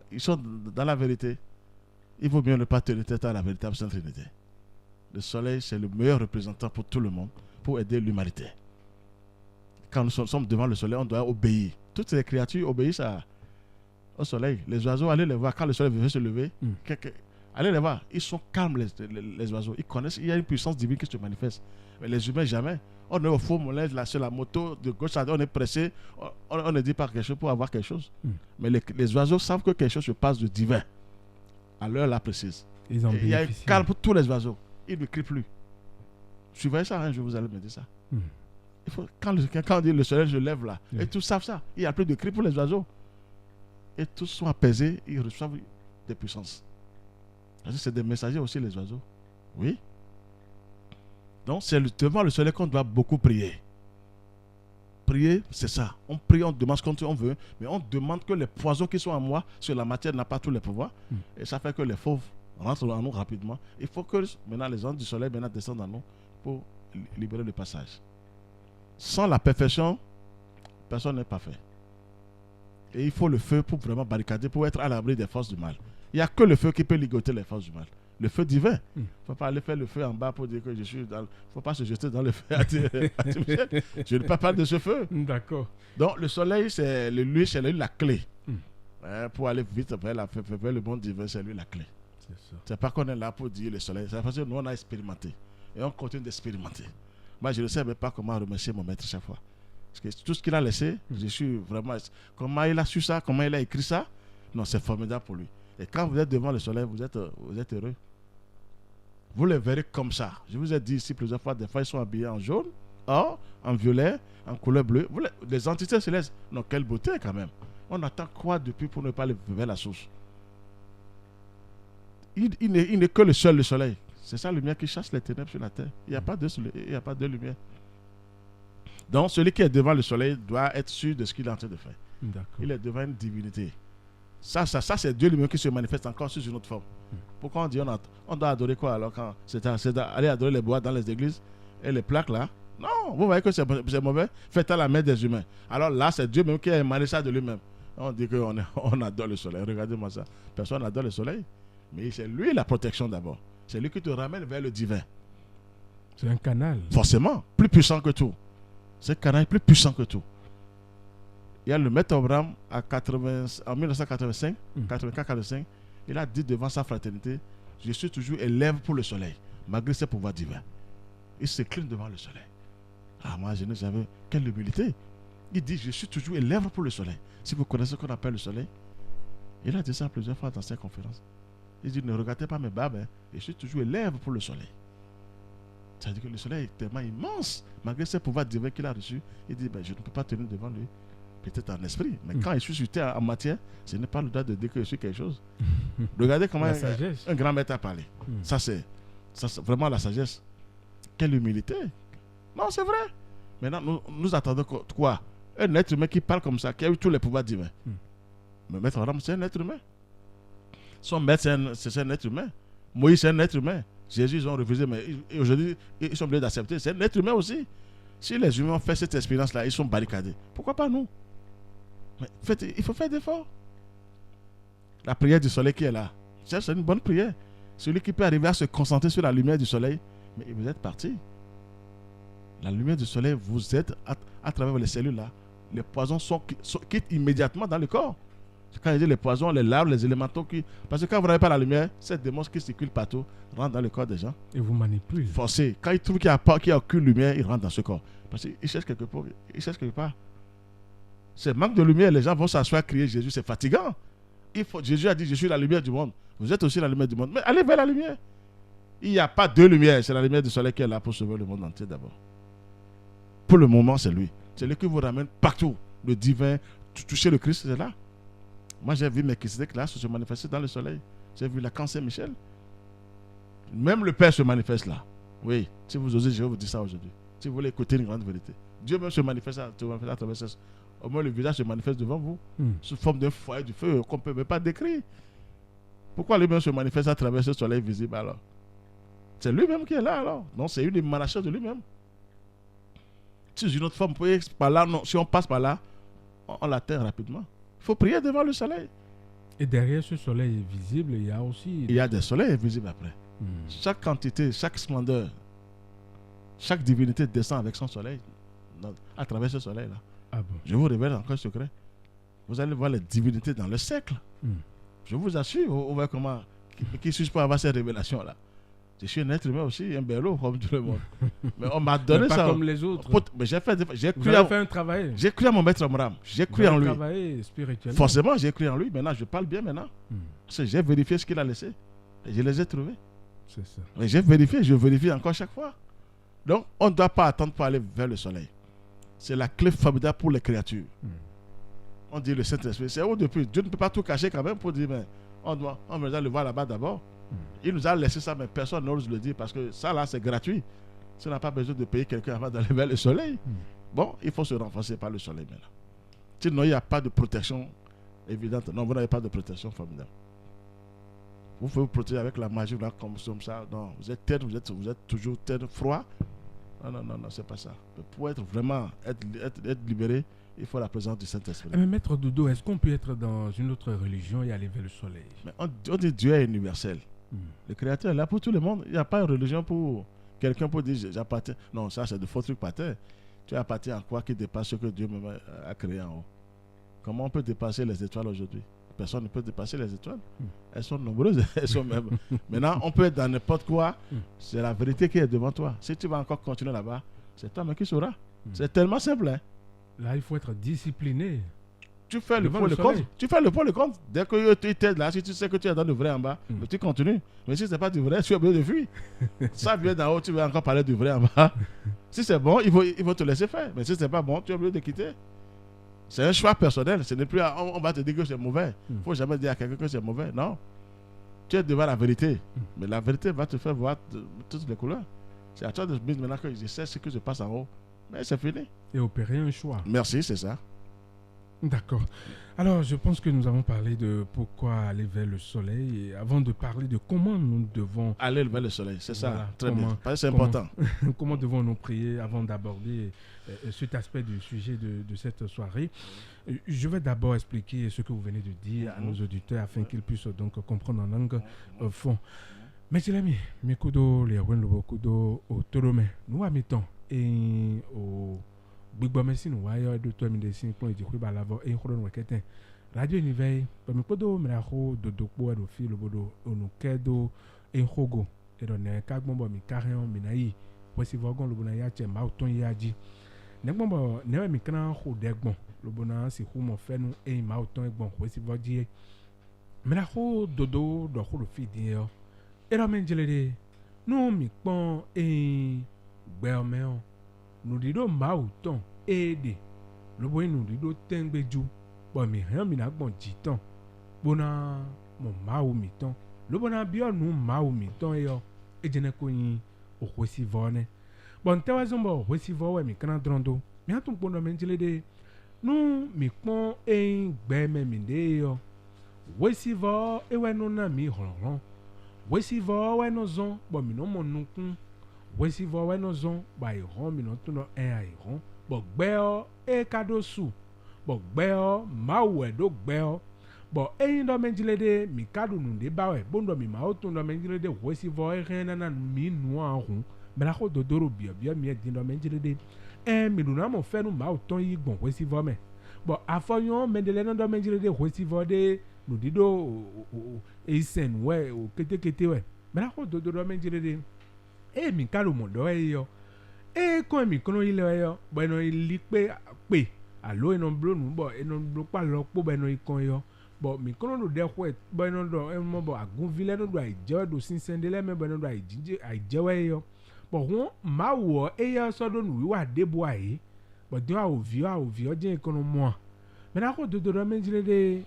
Ils sont dans la vérité. Il vaut mieux ne pas tenir tête à la véritable Sainte Trinité. Le soleil, c'est le meilleur représentant pour tout le monde, pour aider l'humanité. Quand nous sommes devant le soleil, on doit obéir. Toutes les créatures obéissent au soleil. Les oiseaux, allez les voir. Quand le soleil veut se lever, allez les voir. Ils sont calmes, les oiseaux. Ils connaissent, il y a une puissance divine qui se manifeste. Mais les humains, jamais. On est au fond, on est là sur la moto, de gauche à droite, on est pressé, on ne dit pas quelque chose pour avoir quelque chose. Mais les oiseaux savent que quelque chose se passe de divin. À l'heure là précise. Il y a un calme pour tous les oiseaux. Ils ne crient plus. Suivez ça, un jour vous allez me dire ça. Il faut, quand on dit le soleil se lève là, et tous savent ça. Il n'y a plus de cris pour les oiseaux. Et tous sont apaisés, ils reçoivent des puissances. C'est des messagers aussi, les oiseaux. Oui. Donc, c'est devant le soleil qu'on doit beaucoup prier. Prier, c'est ça. On prie, on demande ce qu'on veut, mais on demande que les poisons qui sont en moi, sur la matière, n'a pas tous les pouvoirs. Et ça fait que les fauves rentrent en nous rapidement. Il faut que maintenant les anges du soleil descendent en nous pour libérer le passage. Sans la perfection, personne n'est parfait. Et il faut le feu pour vraiment barricader, pour être à l'abri des forces du mal. Il n'y a que le feu qui peut ligoter les forces du mal. Le feu divin. Il ne faut pas aller faire le feu en bas pour dire que je suis dans... Il ne faut pas se jeter dans le feu artificiel. Je ne parle pas de ce feu. D'accord. Donc le soleil, c'est lui, la clé. Pour aller vite vers le monde divin, c'est lui la clé. C'est pas qu'on est là pour dire le soleil. C'est parce que nous, on a expérimenté. Et on continue d'expérimenter. Moi, je ne sais même pas comment remercier mon maître chaque fois. Parce que tout ce qu'il a laissé, je suis vraiment... Comment il a su ça, comment il a écrit ça, non, c'est formidable pour lui. Et quand vous êtes devant le soleil, vous êtes heureux. Vous les verrez comme ça. Je vous ai dit ici plusieurs fois, des fois ils sont habillés en jaune, or, en violet, en couleur bleue. Les entités célestes, non, quelle beauté quand même. On attend quoi depuis pour ne pas aller vers la source? Il n'est que le soleil. C'est sa lumière qui chasse les ténèbres sur la terre. Il n'y a pas de lumière. Donc, celui qui est devant le soleil doit être sûr de ce qu'il est en train de faire. Il est devant une divinité. Ça c'est Dieu lui-même qui se manifeste encore sous une autre forme. Pourquoi on dit on doit adorer quoi alors quand c'est aller adorer les bois dans les églises et les plaques là? Non, vous voyez que c'est mauvais. Faites à la main des humains. Alors là, c'est Dieu même qui a émané ça de lui-même. On dit qu'on adore le soleil. Regardez-moi ça. Personne n'adore le soleil. Mais c'est lui la protection d'abord. C'est lui qui te ramène vers le divin. C'est un canal. Forcément, plus puissant que tout. C'est un canal plus puissant que tout. Il y a le maître Abraham en 1985, 84-85, il a dit devant sa fraternité, je suis toujours élève pour le soleil, malgré ses pouvoirs divins. Il s'incline devant le soleil. Ah, moi, je ne savais quelle humilité. Il dit, je suis toujours élève pour le soleil. Si vous connaissez ce qu'on appelle le soleil, il a dit ça plusieurs fois dans ses conférences. Il dit, ne regardez pas mes barbes, je suis toujours élève pour le soleil. C'est-à-dire que le soleil est tellement immense, malgré ses pouvoirs divins qu'il a reçus. Il dit, je ne peux pas tenir devant lui. Peut-être en esprit, mais quand je suis sur terre en matière, ce n'est pas le droit de dire que je suis quelque chose. Regardez comment un grand maître a parlé. Ça, c'est vraiment la sagesse. Quelle humilité. Non, c'est vrai. Maintenant, nous attendons quoi? Un être humain qui parle comme ça, qui a eu tous les pouvoirs divins. Mais maître Abraham, c'est un être humain. Son maître, c'est un être humain. Moïse, c'est un être humain. Jésus, ils ont refusé, mais aujourd'hui, ils sont obligés d'accepter. C'est un être humain aussi. Si les humains ont fait cette expérience-là, ils sont barricadés. Pourquoi pas nous? Mais il faut faire d'efforts. La prière du soleil qui est là. C'est une bonne prière. Celui qui peut arriver à se concentrer sur la lumière du soleil, mais vous êtes parti. La lumière du soleil, vous êtes à travers les cellules là. Les poisons quittent immédiatement dans le corps. Quand je dis les poisons, les larves, les élémentaux qui... Parce que quand vous n'avez pas la lumière, ces démons qui circulent partout rentrent dans le corps des gens. Et vous manipulez. Forcé. Quand ils trouvent qu'il n'y a aucune lumière, ils rentrent dans ce corps. Parce qu'ils cherchent quelque part. C'est manque de lumière. Les gens vont s'asseoir, crier Jésus. C'est fatigant. Jésus a dit, je suis la lumière du monde. Vous êtes aussi la lumière du monde. Mais allez vers la lumière. Il n'y a pas deux lumières. C'est la lumière du soleil qui est là pour sauver le monde entier d'abord. Pour le moment, c'est lui. C'est lui qui vous ramène partout. Le divin, toucher le Christ, c'est là. Moi, j'ai vu Melchisedec là se manifester dans le soleil. J'ai vu la Saint-Michel. Même le Père se manifeste là. Oui, si vous osez, je vais vous dire ça aujourd'hui. Si vous voulez écouter une grande vérité. Dieu même se manifeste à travers ça. Au moins, le visage se manifeste devant vous. Sous forme d'un foyer du feu qu'on ne peut même pas décrire. Pourquoi lui-même se manifeste à travers ce soleil visible alors? C'est lui-même qui est là alors. Non, c'est une émanation de lui-même. Si une autre forme, par là, non, si on passe par là, on l'atteint rapidement. Il faut prier devant le soleil. Et derrière ce soleil visible, il y a aussi... Il y a des soleils invisibles après. Chaque quantité, chaque splendeur, chaque divinité descend avec son soleil à travers ce soleil-là. Ah bon? Je vous révèle encore un secret. Vous allez voir les divinités dans le siècle. Je vous assure, on voit comment... Qui suis-je pour avoir ces révélations-là? Je suis un être humain aussi, un bello comme tout le monde. Mais on m'a donné pas ça. Pas comme les autres. Mais j'ai cru un travail. J'ai cru à mon maître Amram. J'ai cru en lui. Travail spirituel. Forcément, j'ai cru en lui. Maintenant, je parle bien maintenant. Parce que j'ai vérifié ce qu'il a laissé. Et je les ai trouvés. C'est ça. Mais j'ai vérifié, je vérifie encore chaque fois. Donc, on ne doit pas attendre pour aller vers le soleil. C'est la clé formidable pour les créatures. On dit le Saint-Esprit. C'est où depuis? Dieu ne peut pas tout cacher quand même pour dire, mais on doit le voir là-bas d'abord. Il nous a laissé ça, mais personne n'ose le dire parce que ça là, c'est gratuit. Ça n'a pas besoin de payer quelqu'un avant d'aller vers le soleil. Bon, il faut se renforcer par le soleil maintenant. Sinon, il n'y a pas de protection évidente. Non, vous n'avez pas de protection formidable. Vous pouvez vous protéger avec la magie là, comme ça. Non, vous êtes terne, vous êtes toujours terne, froid. Non, c'est pas ça. Mais pour être vraiment être libéré, il faut la présence du Saint-Esprit. Mais Maître Dodo, est-ce qu'on peut être dans une autre religion et aller vers le soleil? Mais on dit Dieu est universel. Le Créateur est là pour tout le monde. Il n'y a pas une religion pour quelqu'un pour dire j'appartiens. Non, ça c'est de faux trucs par terre. Tu appartiens à quoi qui dépasse ce que Dieu a créé en haut? Comment on peut dépasser les étoiles aujourd'hui? Personne ne peut dépasser les étoiles. Elles sont nombreuses, elles sont même. Maintenant, on peut être dans n'importe quoi. C'est la vérité qui est devant toi. Si tu vas encore continuer là-bas, c'est toi-même qui sauras. C'est tellement simple. Hein? Là, il faut être discipliné. Tu fais le pour le compte. Tu fais le pour le compte. Dès que tu t'aides là, si tu sais que tu es dans le vrai en bas, mais tu continues. Mais si ce n'est pas du vrai, tu es obligé de fuir. Ça vient d'en haut, tu veux encore parler du vrai en bas. Si c'est bon, il faut te laisser faire. Mais si ce n'est pas bon, tu es obligé de quitter. C'est un choix personnel. Ce n'est plus on va te dire que c'est mauvais. Il ne faut jamais dire à quelqu'un que c'est mauvais. Non. Tu es devant la vérité. Mais la vérité va te faire voir toutes les couleurs. C'est à toi de dire maintenant que je sais ce que je passe en haut. Mais c'est fini. Et opérer un choix. Merci, c'est ça. D'accord. Alors, je pense que nous avons parlé de pourquoi aller vers le soleil. Et avant de parler de comment nous devons... Aller vers le soleil, c'est ça. Voilà, très bien. C'est important. Comment devons-nous prier avant d'aborder cet aspect du sujet de cette soirée. Je vais d'abord expliquer ce que vous venez de dire à nos auditeurs afin qu'ils puissent donc comprendre en langue fond. Mais c'est l'ami, mes kudo, les rouen le kudo au tolomé. Nous amitons et au Bigbo merci nous voyons de toi médecine pour dire que balavo et chron weketin radio univers pour me podo me la ho do dokpo do fi le bodo onu kedo e hogo e do ne ka gbonbo mi carrion mi na yi wesi vogon lo bona ya che ma oton ya ji ne gbonbo ne mi kan ho de gbon lo bona si hu mo fenu e ma oton egbon wesi voji me la ho dodo do ho lo fi di e do men jelede no mi pon e gbe o me o nudido mauton ede lobo nudido tengbeju bo mi han mi na gbon jitan bona mo mau mi ton lobo na bi onu mau mi ton yo ejene ko yin okwesi vone bon tewa zombo okwesi vowe mi kana drondo mi atun pono menjele de nu mi pon gbe me mi de yo wesi vo ewe no na mi horon wesi vo we no zon bo mi no mo nukun wesi vo we no zon ba ihon mi no tun no ihon bo gbe o e kadosu bo gbe o mawu e do gbe o bon e ndo menjile de mi kadu nu de bawe bondo mi ma otu ndo menjile de wesi vo e rena na mi nu ahun me la ko dodoro bia mi e ndo menjile de mi duna mo fe nu ma oton yi gbon wesi vo me bon afoyon mendele ndo menjile de wesi vo de nu dido isen we o kete we me la ko dodoro menjile de mi kadu mo do e yo kon mi kono ile yo bueno ili pe alo eno blo nu bo eno blo pa lo po beno ikon yo bo mi kono do de hwe beno do e mo bo agun vile no do aije do sinsendele me beno do aije we yo bo won ma wo e yo so do nu wa debo aye bo de a ovi oje ikono mo me na ko do menjile de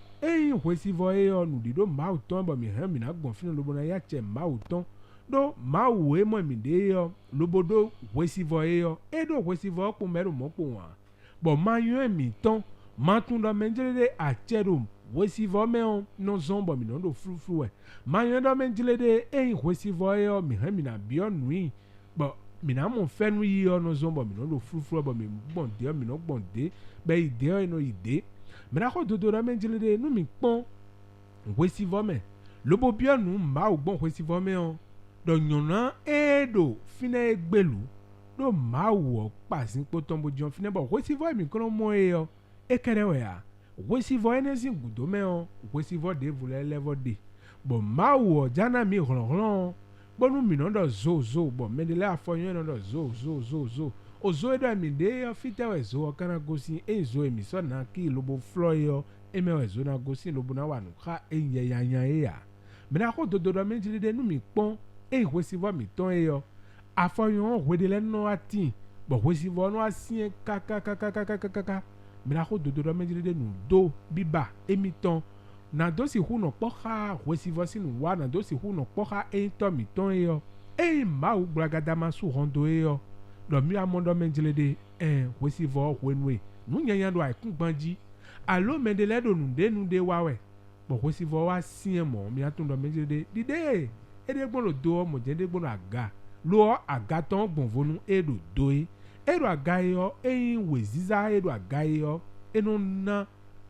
hwe si vo e yo nu di do ma uton bo mi han mi na gbon finu lo bo na ya che ma uton do ma wo e mo mi de yo lobodo hwe si vo e yo e do hwe si vo po meru mo po wa bon ma yo mi ton ma tun do menjile de a cherum wesi vo me on no zombo mi no do fru ma yo do menjile de wesi vo yo mi han mi na bio nui bon mi na mo fe nu yi yo no zombo mi no do fru bon mi bon de mi no bon de be ide no ide mi na ko do menjile de nu mi pon wesi vo me lobo bio nu ma o bon wesi vo me on do nyona do fine gbelu do ma wo pasin po tombo jon fine bo wesi vo mi kono mo e yo e kere we ya wesi vo enesi gudo me on wesi vo de vule level de bo ma wo jana mi ron bonu mi no do zo bo medele afoyon no do zo ozo do mi de yo fite we zo kana gosi zo mi so na ki lobo floor yo e me we zo na gosi lobo na wanu ka yan ya me na ko do mi jide de nu mi pon wesi vo mi ton e yo afoyon wedele no ati bo wesi vo no asien kaka me na ko do menjile de nu do biba emiton na do si hu no poha wesi vo si nu wa na do si hu no poha to mi ton e yo ma u bragada ma su hondo e yo do mi amondo menjile de wesi vo wenwe nu nyanyan do ai kun gbanji alo mendele do nu de wa we bo wesi vo wa sien mo mi atun do menjile de dide de gbon lo do mo je de gbon aga lo aga ton gbon vonu do doe ero agayo weziza ero agayo eno na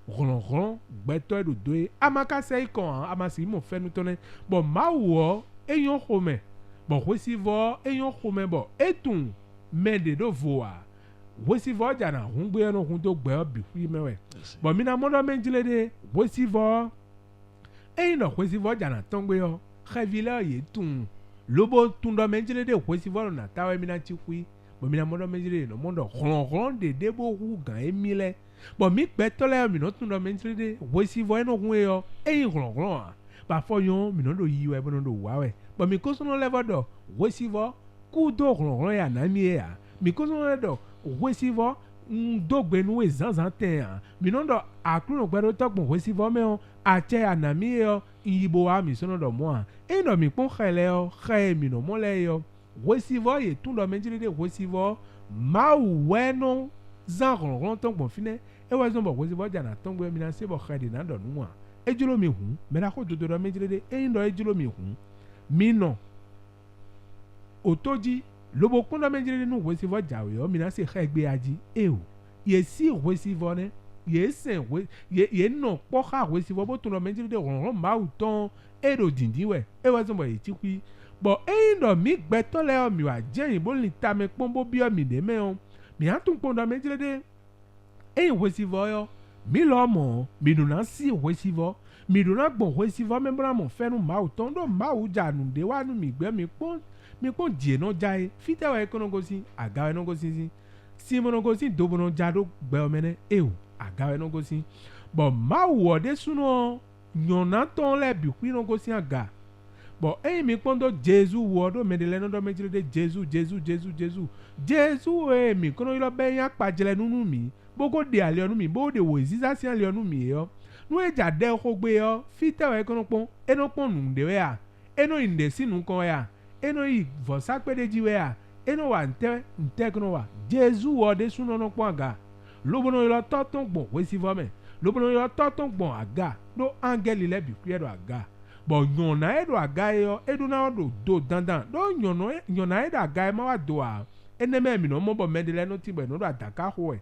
ron gbeto ero doe amaka sei kon amasi mo fenu tone bo mawo eyon home bo wesi vo eyon home bo etun mede do voa wesi vo jana hungbe eno hun to gbe obi hu mewe bo mi na modo menjile de wesi vo no wesi vo jana tongbe yo khevila ye tun lobo tun do menjile de wesi vo na tawe mi na chikui bo mi na modo menjile no mondo ron de debo hu gan emile bo mi peto le mi no tun do menjile de wesi vo no hu yo ron ba fo yon mi no do yi we bo no do wa we bo mi ko so no level do wesi vo ku do ron ya na mi ya mi ko so no do wesi vo do gbe nu ezanzan ten mi no do akuru gbe to gbon wesi vo me on ache anami yo yibo wa mi so no do mo no mi pon khele yo khe mi no mo le yo wesi vo ye tun do menjile de wesi vo ma we no zan ron ton gbon fine e wa zon bo wesi vo jana ton gbe mi na se bo khade na do nu ejulo mi hu me na ko do menjile de ndo ejulo mi hu mi no otoji lobo kun do menjile nu wesi vo jawe yo mi na se khegbe aji ye si wesi vo ne ye sen we ye no po ha wesi vo bo tun do menjile de ron ma uton ero dindin we e wa zon bo ye ti kwi bo ndo mi gbeto le o mi wa je yin bo ni ta me pon bo bi o mi de me o mi a tun pon do menjile de wesi vo yo mi lo mo mi nu na si wesi vo mi nu na gbon wesi vo me bra mo fenu ma uton do ma u ja nu de wa nu mi gbe mi pon die no jai fite wa ekono gosi aga we no gosi si mo no gosi do bo no ja do gbe o mene aga we no gosi bo ma wo de suno nyona ton le bi hu no gosi aga bo mi pondo Jesu wo do medele no do menjile de Jesu mi kono ilo be yan pajele nunu mi bogo de ale onu mi bo de wo ziza si ale onu mi yo nu eja de ko gbe yo fite wa ekono pon eno pon nu de we a eno inde sinu kon ya eno i vosa pede ji we a eno wa nte kono wa Jesu wo de suno no pon aga lobo no ilo toton gbon wesi vo me lobo no ilo toton gbon aga do angel le bi ku edo aga bo nyona edo aga yo edu na do dandan do nyona edo aga ma wa do a eneme mi no mo bo medele no ti be no do ataka ho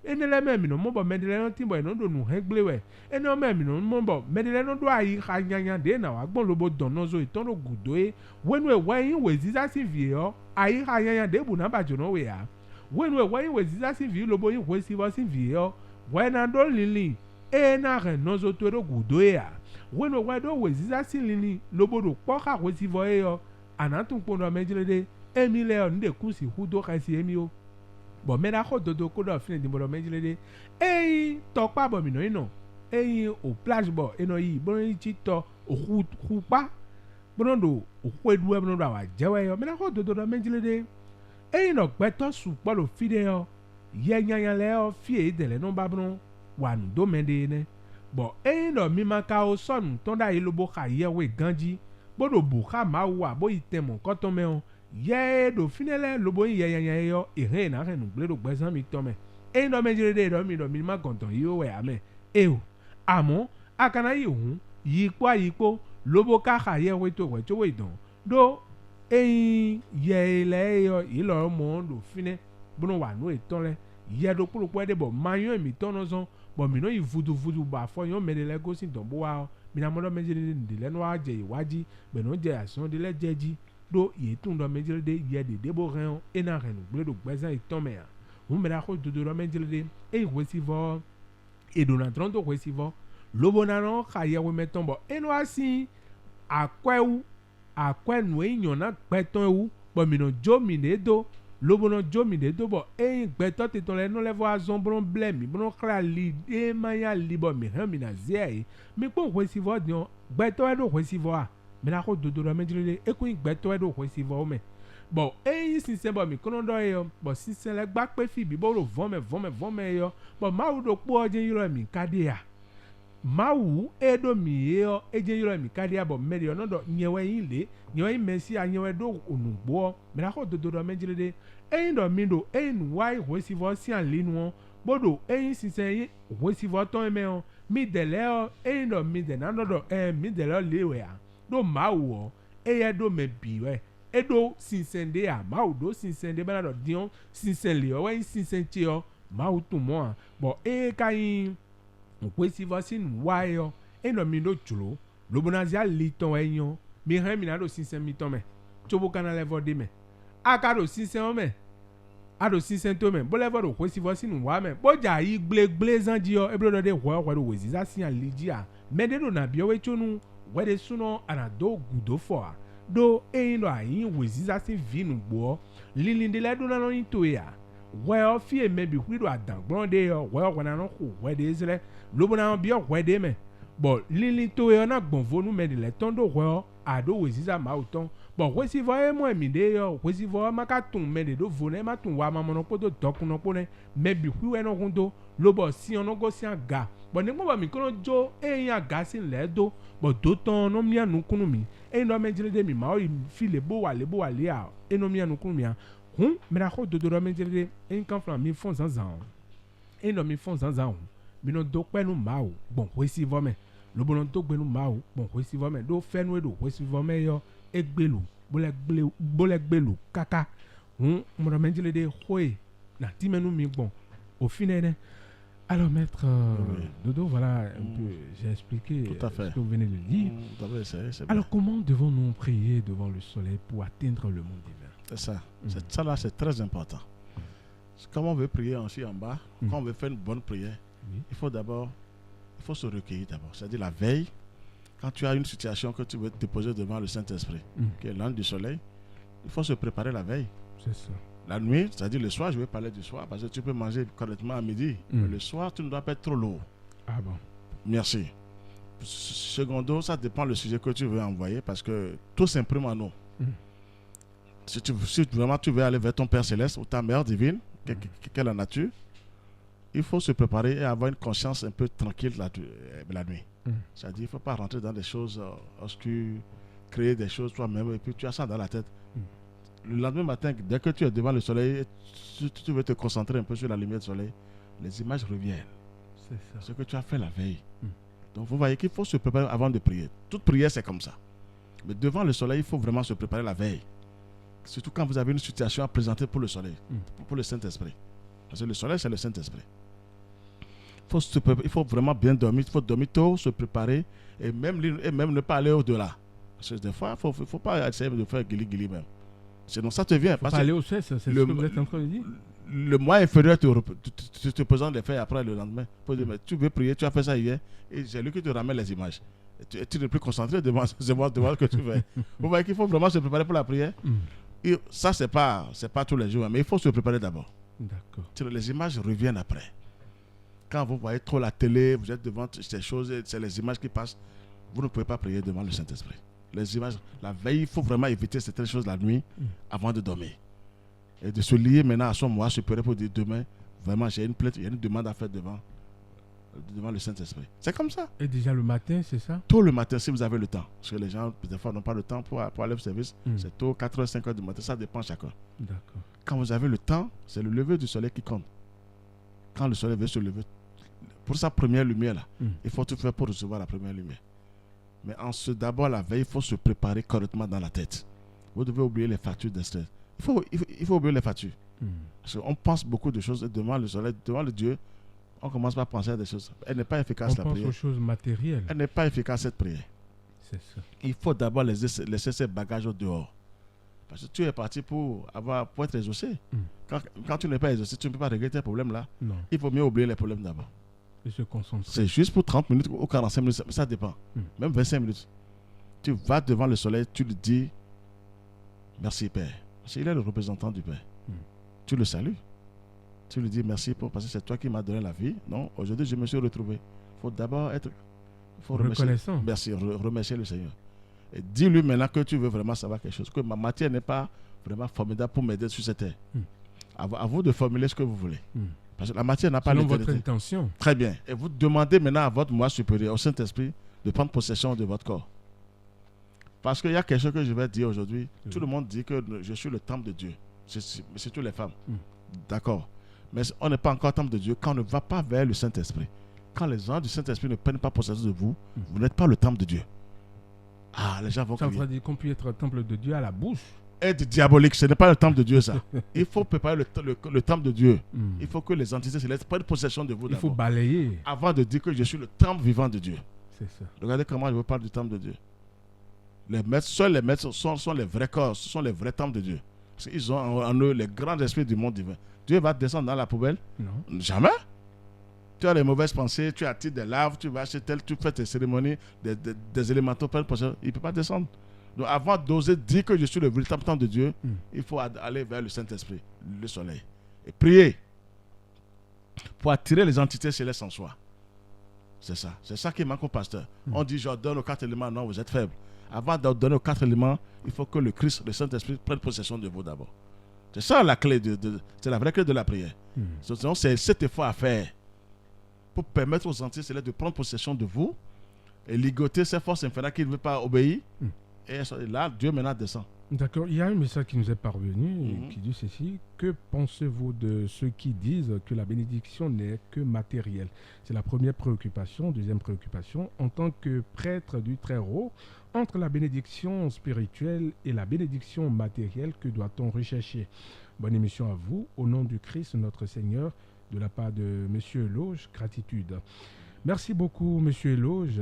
enele me mi no mo bo medele no timbo no do nu hegble we eno me mi no mo bo medele no do ayi ha nyanya de na wa gbon lobo don no zo iton no gudo e wenu e wa yin we ziza si vie o ayi ha nyanya de bu na ba jo no we ya wenu e wa yin we ziza si vie lobo yin we si wa si vie o we na do lili e na re no zo to do gudo e ya wenu e wa do we ziza si lili lobo do po ka we si vo e yo anatun po no medele de emi le o nde ku si hudo ka si emi o bo me da ko dodo ko do fin di mo do medele de to pa bo mi no ino o plage bo eno yi bo ni ti to o hu pa bo do o ku edu e bo do wa jewe yo me da ko dodo do medele de no gbe to su po lo fi de yo ye nyanyan le o fi e de le no ba bo wa nu do me de ne bo no mi ma ka o sonu to da yi lo bo ka ye we ganji bo do bu ka ma wa bo itemo ko to me o ye do finele lobo ye yo ire na re nu gle do gbezan mi to me no me jire de do mi ma gonton yi o we ame o amo akana yi hun yipo lobo ka ka ye we to we don do ye le yo ilo mo do fine bono wa no eton le ye do purupo de bo mayon mi ton no zon bo mi no yi vudu ba fo yo me de le go sin don bo wa mi na mo do me jire de le no aje iwaji be no je ason de le jeji do ye tun do medjele de ye de bo ren e na ren gble do gbezan iton me a mu me da ko do do medjele de e wesivo e do na tron do wesivo lobo na no ka ye we meton bo e no asin akwewu akwenu eyan na gbeton ewu bo mi no jo mi ne do lobo no jo mi ne do bo e gbeton te ton le no levo azon bron ble mi bron kra li e maya li bo mi ran mi na zie mi po wesivo dion gbeton e do wesivo a me na ko dodo do medjele e ko igbeto e do ko si vo me bo sinsen bo mi kono do yo bo sinsen le gba pe fi bi bo lo von me yo bo ma wo do po oje yiro mi kadia ma wu e do mi yo eje yiro mi kadia bo me yo no do nyewe yin le nyewe mesi anyewe do onugbo me na ko dodo do medjele do mi do nu wai ko si vo si an linu bo do sinsen yi ko si vo ton me o mi de le o do mi de na do mi de le lewe a do ma wo ye do me bi we e do sinsende a ma wo do sinsende bana do dion sinsenle o we sinsenche o ma wo tun mo a bo kayin o pe si vaccine wa yo no mi do julo lo bonazia liton eyan mi ran mi na do sinsen mi ton me chobo kana level de me aka do sinsen o me a do sinsen to me bo level do pe si vaccine wa me bo ja yi gble zan di o e blo do de wo do we ziza sin aliji a me de do na bi o we chonu wede suno anado gudo fo a do no ayin weziza si vinu gbo lilinde le do na no into ya we o fi me bi hwido adangbon de yo we o na no ko wede zre lobo na bi o wede me bo lili to yo na gbonvo nu me de le ton do we o ado weziza ma uton bo we si vo e mo mi de yo we si vo ma ka tun me de do vo ne ma tun wa ma mo no po do dokun no po ne me bi hwi we no hundo lobo si ono go si aga bo ni mo ba mi kono jo yan aga si le do bo do ton no mi anu kunu mi no medjele de mi ma o fi le bo wa le a no mi anu kunu mi a me ra ko do medjele de kan flan mi fon zanzan no mi fon zanzan mi no do pe nu ma o bon we si vo me lobo no do gbe nu ma o bon we si vo me do fe nu e do we si vo me yo egbelu bo le gbelu kaka mo do medjele de hoye na ti menu mi bon au final. Alors, maître Dodo, voilà un peu, j'ai expliqué ce que vous venez de dire. Alors, comment devons-nous prier devant le soleil pour atteindre le monde divin? C'est ça. Ça là, c'est très important. Comme on veut prier ensuite en bas, quand on veut faire une bonne prière, il faut se recueillir d'abord. C'est-à-dire la veille, quand tu as une situation que tu veux te poser devant le Saint-Esprit, qui est l'ange du soleil, il faut se préparer la veille. C'est ça. La nuit, c'est-à-dire le soir, je vais parler du soir, parce que tu peux manger correctement à midi. Mais le soir, tu ne dois pas être trop lourd. Ah bon? Merci. Secondo, ça dépend du sujet que tu veux envoyer, parce que tout s'imprime en nous. Si vraiment tu veux aller vers ton Père Céleste ou ta Mère Divine, qu'est la nature, il faut se préparer et avoir une conscience un peu tranquille la nuit. C'est-à-dire qu'il ne faut pas rentrer dans des choses obscures, créer des choses toi-même, et puis tu as ça dans la tête. Le lendemain matin, dès que tu es devant le soleil, tu veux te concentrer un peu sur la lumière du soleil, les images reviennent. C'est ça. Ce que tu as fait la veille. Donc vous voyez qu'il faut se préparer avant de prier. Toute prière, c'est comme ça. Mais devant le soleil, il faut vraiment se préparer la veille. Surtout quand vous avez une situation à présenter pour le soleil, pour le Saint-Esprit. Parce que le soleil, c'est le Saint-Esprit. Il faut vraiment bien dormir. Il faut dormir tôt, se préparer et même ne pas aller au-delà. Parce que des fois, il ne faut pas essayer de faire guili même. Sinon, ça te vient. Il ne faut pas aller au cesse, c'est ce que vous êtes en train de dire. Le mois inférieur te présente les faits après le lendemain. Pour dire, mais tu veux prier, tu as fait ça hier, et c'est lui qui te ramène les images. Et tu n'es plus concentré devant ce que tu fais. Vous voyez qu'il faut vraiment se préparer pour la prière. Et ça, c'est pas tous les jours, mais il faut se préparer d'abord. D'accord. Les images reviennent après. Quand vous voyez trop la télé, vous êtes devant ces choses, c'est les images qui passent, vous ne pouvez pas prier devant le Saint-Esprit. Les images, la veille, il faut vraiment éviter certaines choses la nuit avant de dormir. Et de se lier maintenant à son moi supérieur pour dire demain, vraiment, j'ai une plainte, il y a une demande à faire devant le Saint-Esprit. C'est comme ça. Et déjà le matin, c'est ça? Tôt le matin, si vous avez le temps. Parce que les gens, des fois, n'ont pas le temps pour aller au service. C'est tôt, 4h, 5h du matin, ça dépend chacun. D'accord. Quand vous avez le temps, c'est le lever du soleil qui compte. Quand le soleil veut se lever, pour sa première lumière, là, il faut tout faire pour recevoir la première lumière. Mais d'abord, la veille, il faut se préparer correctement dans la tête. Vous devez oublier les factures de stress. Il faut oublier les factures. Parce qu'on pense beaucoup de choses devant le soleil, devant le Dieu. On commence par penser à des choses. Elle n'est pas efficace, la prière. On pense aux choses matérielles. Elle n'est pas efficace, cette prière. C'est ça. Il faut d'abord laisser ses bagages au dehors. Parce que tu es parti pour être exaucé. Quand tu n'es pas exaucé, tu ne peux pas régler tes problèmes là. Non. Il faut mieux oublier les problèmes d'abord. Et se concentrer. C'est juste pour 30 minutes ou 45 minutes, ça dépend. Même 25 minutes. Tu vas devant le soleil, tu lui dis merci Père. Parce qu'il est le représentant du Père. Tu le salues. Tu lui dis merci parce que c'est toi qui m'as donné la vie. Non, aujourd'hui je me suis retrouvé. Il faut d'abord être reconnaissant. Merci, remercier le Seigneur. Et dis-lui maintenant que tu veux vraiment savoir quelque chose. Que ma matière n'est pas vraiment formidable pour m'aider sur cette terre. À vous de formuler ce que vous voulez. Parce que la matière n'a pas l'éternité. Votre intention. Très bien. Et vous demandez maintenant à votre moi supérieur, au Saint-Esprit, de prendre possession de votre corps. Parce qu'il y a quelque chose que je vais dire aujourd'hui. Tout le monde dit que je suis le temple de Dieu. C'est surtout les femmes. D'accord. Mais on n'est pas encore temple de Dieu quand on ne va pas vers le Saint-Esprit. Quand les gens du Saint-Esprit ne prennent pas possession de vous, vous n'êtes pas le temple de Dieu. Ah, les gens vont crier. Ça veut dire qu'on peut être temple de Dieu à la bouche. Être diabolique, ce n'est pas le temple de Dieu, ça. Il faut préparer le temple de Dieu. Il faut que les entités célestes prennent possession de vous. Il faut balayer. Avant de dire que je suis le temple vivant de Dieu. C'est ça. Regardez comment je vous parle du temple de Dieu. Seuls les maîtres sont les vrais corps, ce sont les vrais temples de Dieu. Parce qu'ils ont en eux les grands esprits du monde divin. Dieu va descendre dans la poubelle? Non. Jamais. Tu as les mauvaises pensées, tu attires des larves, tu vas chez tel, tu fais tes cérémonies, des élémentaux, il ne peut pas descendre. Donc avant d'oser dire que je suis le véritable temple de Dieu, il faut aller vers le Saint-Esprit, le soleil, et prier pour attirer les entités célestes en soi. C'est ça qui manque au pasteur. On dit je donne aux 4 éléments, non, vous êtes faible. Avant de donner aux 4 éléments, il faut que le Christ, le Saint-Esprit, prenne possession de vous d'abord. C'est ça la clé, c'est la vraie clé de la prière. C'est cet effort à faire pour permettre aux entités célestes de prendre possession de vous et ligoter ces forces infernales qui ne veulent pas obéir. Et là, Dieu maintenant descend. D'accord. Il y a un message qui nous est parvenu qui dit ceci. Que pensez-vous de ceux qui disent que la bénédiction n'est que matérielle? C'est la première préoccupation. Deuxième préoccupation, en tant que prêtre du Très-Haut, entre la bénédiction spirituelle et la bénédiction matérielle, que doit-on rechercher? Bonne émission à vous. Au nom du Christ, notre Seigneur, de la part de M. Eloge, gratitude. Merci beaucoup, M. Eloge.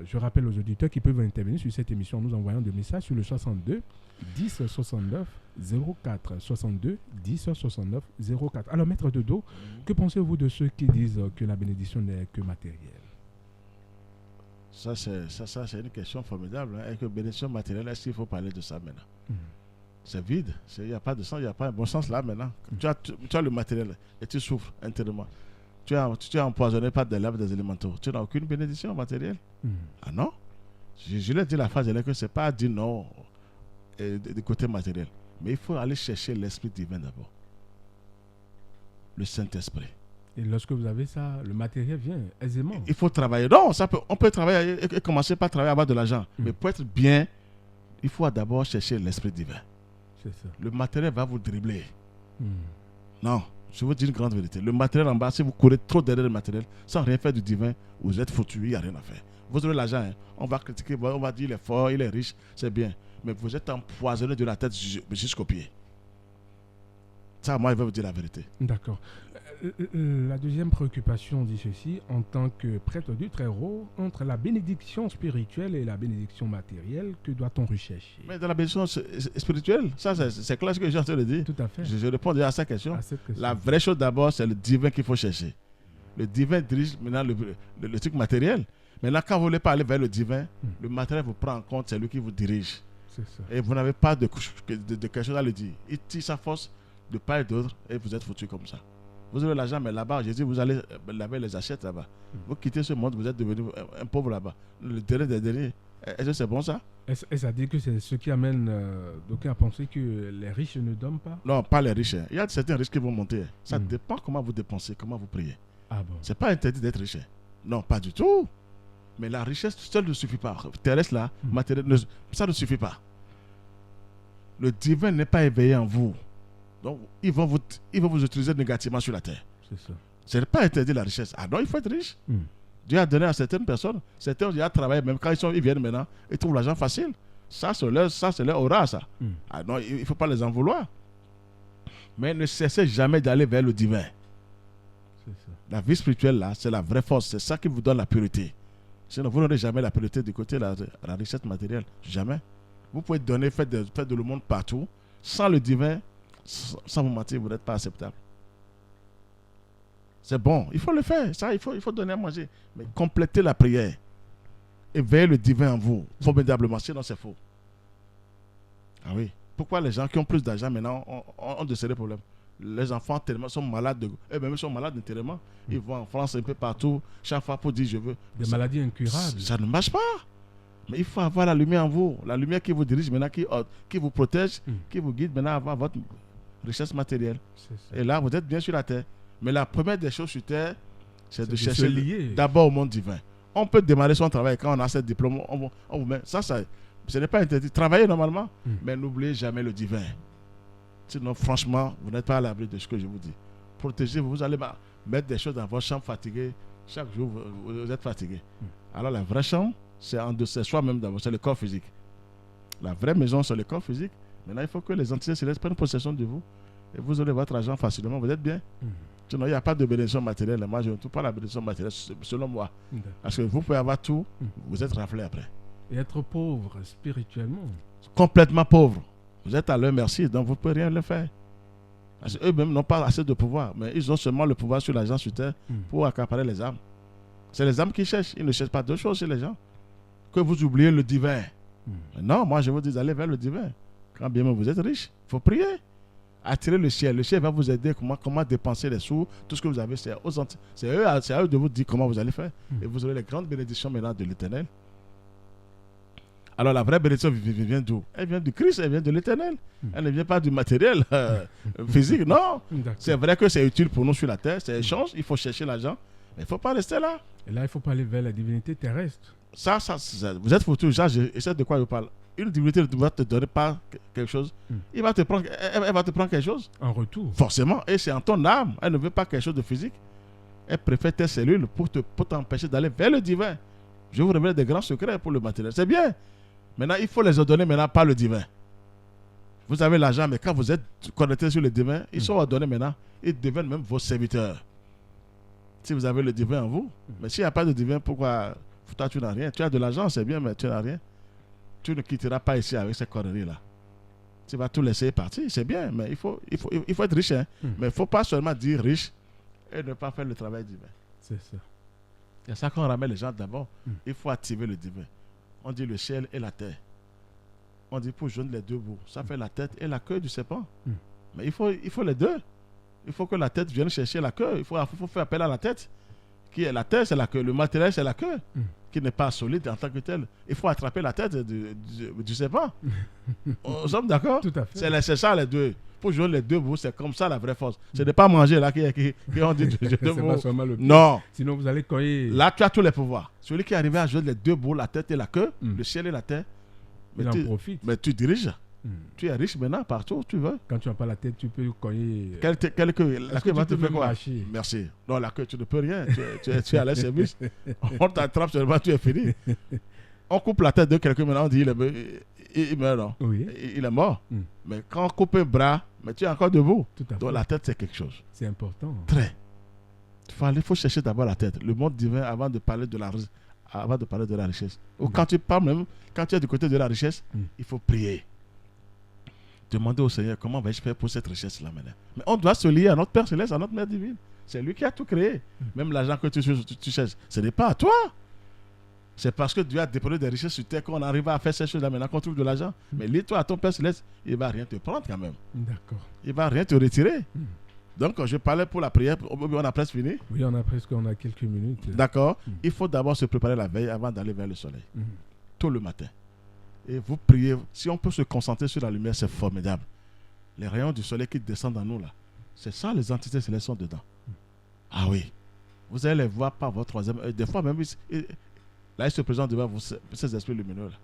Je rappelle aux auditeurs qui peuvent intervenir sur cette émission en nous envoyant des messages sur le 62 10 69 04. 62 10 69 04. Alors, Maître Dodo, que pensez-vous de ceux qui disent que la bénédiction n'est que matérielle? Ça, c'est une question formidable. Et que bénédiction matérielle, est-ce qu'il faut parler de ça maintenant? C'est vide. Il n'y a pas de sens, il n'y a pas un bon sens là maintenant. Tu as le matériel et tu souffres intérieurement. Tu es empoisonné par des larves, des élémentaux. Tu n'as aucune bénédiction matérielle. Ah non? Je l'ai dit la phrase, que ce n'est pas dire non du côté matériel. Mais il faut aller chercher l'Esprit divin d'abord. Le Saint-Esprit. Et lorsque vous avez ça, le matériel vient aisément. Il faut travailler. Non, on peut travailler et commencer par travailler, avoir de l'argent. Mais pour être bien, il faut d'abord chercher l'Esprit divin. C'est ça. Le matériel va vous dribbler. Non, je vous dis une grande vérité. Le matériel en bas, si vous courez trop derrière le matériel, sans rien faire du divin, vous êtes foutu, il n'y a rien à faire. Vous aurez l'argent, on va critiquer, on va dire il est fort, il est riche, c'est bien. Mais vous êtes empoisonné de la tête jusqu'aux pieds. Ça, moi, je vais vous dire la vérité. D'accord. La deuxième préoccupation dit ceci: en tant que prêtre du Très-Haut, entre la bénédiction spirituelle et la bénédiction matérielle, que doit-on rechercher? Mais dans la bénédiction spirituelle, ça c'est clair ce que j'ai en train de dire. Tout à fait. Je réponds déjà à cette question. À cette question. La vraie chose d'abord, c'est le divin qu'il faut chercher. Le divin dirige maintenant le truc matériel. Maintenant, quand vous voulez pas aller vers le divin, le matériel vous prend en compte, c'est lui qui vous dirige. C'est ça. Et vous n'avez pas de quelque chose à le dire. Il tire sa force de part et d'autre et vous êtes foutu comme ça. Vous avez l'argent, mais là-bas, Jésus, vous allez laver les assiettes là-bas. Vous quittez ce monde, vous êtes devenu un pauvre là-bas. Le dernier des derniers. Est-ce que c'est bon ça? Est-ce à dire que c'est ce qui amène d'aucuns à penser que les riches ne dorment pas? Non, pas les riches. Il y a certains riches qui vont monter. Ça dépend comment vous dépensez, comment vous priez. Ah bon? C'est pas interdit d'être riche. Non, pas du tout. Mais la richesse seule ne suffit pas. Terrestre là, matériel, ça ne suffit pas. Le divin n'est pas éveillé en vous. Donc, ils vont vous utiliser négativement sur la terre. C'est ça. Ce n'est pas interdit la richesse. Ah non, il faut être riche. Dieu a donné à certaines personnes. Certains ont déjà travaillé, même quand ils viennent maintenant, ils trouvent l'argent facile. Ça, c'est leur aura, ça. Ah non, il ne faut pas les en vouloir. Mais ne cessez jamais d'aller vers le divin. C'est ça. La vie spirituelle, là, c'est la vraie force. C'est ça qui vous donne la pureté. Sinon, vous n'aurez jamais la pureté du côté de la richesse matérielle. Jamais. Vous pouvez donner, faire de le monde partout. Sans le divin, sans vous mentir, vous n'êtes pas acceptable. C'est bon, il faut le faire. Ça, il faut donner à manger. Mais complétez la prière. Éveillez le divin en vous, formidablement. Sinon, c'est faux. Ah oui. Pourquoi les gens qui ont plus d'argent maintenant ont de sérieux problèmes? Les enfants tellement sont malades, eux-mêmes sont malades tellement. Ils vont en France un peu partout, chaque fois pour dire je veux. Des maladies incurables. Ça ne marche pas. Mais il faut avoir la lumière en vous, la lumière qui vous dirige maintenant, qui vous protège, qui vous guide maintenant à avoir votre richesse matérielle. Et là, vous êtes bien sur la terre. Mais la première des choses sur terre, c'est de chercher d'abord au monde divin. On peut démarrer son travail quand on a ce diplôme, on vous met. Ça, ce n'est pas interdit. Travaillez normalement, mais n'oubliez jamais le divin. Sinon, franchement, vous n'êtes pas à l'abri de ce que je vous dis. Protégez-vous, vous allez mettre des choses dans votre chambre fatiguée. Chaque jour, vous êtes fatigué. Alors, la vraie chambre, c'est soi-même d'abord, c'est le corps physique. La vraie maison, c'est le corps physique. Maintenant, il faut que les entités célestes prennent possession de vous. Et vous aurez votre argent facilement, vous êtes bien. Sinon, il n'y a pas de bénédiction matérielle. Moi, je ne trouve pas la bénédiction matérielle, selon moi. Parce que vous pouvez avoir tout, vous êtes raflé après. Et être pauvre spirituellement. Complètement pauvre. Vous êtes à leur merci, donc vous ne pouvez rien le faire. Parce qu'eux-mêmes n'ont pas assez de pouvoir, mais ils ont seulement le pouvoir sur les gens sur terre pour accaparer les âmes. C'est les âmes qui cherchent. Ils ne cherchent pas d'autres choses chez les gens. Que vous oubliez le divin. Non, moi je vous dis d'aller vers le divin. Quand bien même vous êtes riche, il faut prier. Attirer le ciel. Le ciel va vous aider comment dépenser les sous. Tout ce que vous avez, c'est à eux de vous dire comment vous allez faire. Et vous aurez les grandes bénédictions maintenant de l'Éternel. Alors la vraie bénédiction vient d'où? Elle vient du Christ, elle vient de l'Éternel. Elle ne vient pas du matériel physique, non. C'est vrai que c'est utile pour nous sur la terre, c'est échange, il faut chercher l'argent, mais il ne faut pas rester là. Et là, il ne faut pas aller vers la divinité terrestre. Ça vous êtes foutu, je sais de quoi je parle. Une divinité ne va te donner pas quelque chose, elle va te prendre quelque chose. En retour. Forcément, et c'est en ton âme, elle ne veut pas quelque chose de physique. Elle préfère tes cellules pour t'empêcher d'aller vers le divin. Je vous révèle des grands secrets pour le matériel, c'est bien. Maintenant, il faut les ordonner maintenant par le divin. Vous avez l'argent, mais quand vous êtes connecté sur le divin, ils sont ordonnés maintenant. Ils deviennent même vos serviteurs. Si vous avez le divin en vous. Mais s'il n'y a pas de divin, pourquoi toi, tu n'as rien? Tu as de l'argent, c'est bien, mais tu n'as rien. Tu ne quitteras pas ici avec ces conneries-là. Tu vas tout laisser partir, c'est bien, mais il faut être riche. Hein? Mais il ne faut pas seulement dire riche et ne pas faire le travail divin. C'est ça. C'est ça qu'on ramène les gens d'abord. Il faut activer le divin. On dit le ciel et la terre. On dit pour joindre les deux bouts. Ça fait la tête et la queue du serpent. Mais il faut les deux. Il faut que la tête vienne chercher la queue. Il faut faire appel à la tête. Qui est la tête, c'est la queue. Le matériel, c'est la queue. Qui n'est pas solide en tant que tel. Il faut attraper la tête du serpent. Nous sommes d'accord? Tout à fait. C'est ça les deux. Pour jouer les deux bouts, c'est comme ça la vraie force. Ce n'est pas manger là qui on dit deux bouts. Pas seulement le non. Sinon vous allez cogner. Là, tu as tous les pouvoirs. Celui qui est arrivé à jouer les deux bouts, la tête et la queue, le ciel et la terre. Il en profite. Mais tu diriges. Tu es riche maintenant partout où tu veux. Quand tu n'as pas la tête, tu peux cogner. Quelle queue? La queue va te faire quoi? Marcher. Merci. Non, la queue, tu ne peux rien. Tu es à l'aise service. On t'attrape seulement, tu es fini. On coupe la tête de quelqu'un maintenant, on dit il meurt, non? Oui. Il est mort. Mais quand on coupe un bras, mais tu es encore debout. Tout à fait. Donc la tête, c'est quelque chose. C'est important. Très. Il faut chercher d'abord la tête, le monde divin avant de parler de la richesse. Ou quand tu parles même, quand tu es du côté de la richesse, il faut prier. Demander au Seigneur comment vais-je faire pour cette richesse-là maintenant. Mais on doit se lier à notre Père Céleste, à notre Mère Divine. C'est lui qui a tout créé. Même l'argent que tu cherches, ce n'est pas à toi. C'est parce que Dieu a déposé des richesses sur terre qu'on arrive à faire ces choses-là maintenant qu'on trouve de l'argent. Mais lis-toi à ton Père Céleste, il ne va rien te prendre quand même. D'accord. Il ne va rien te retirer. Donc, je parlais pour la prière. On a presque fini. Oui, on a quelques minutes. D'accord. Il faut d'abord se préparer la veille avant d'aller vers le soleil. Tôt le matin. Et vous priez. Si on peut se concentrer sur la lumière, c'est formidable. Les rayons du soleil qui descendent dans nous, là, c'est ça, les entités célestes sont dedans. Ah oui. Vous allez les voir par votre troisième œil. Des fois, même, là, ils se présentent devant vous, ces esprits lumineux, là.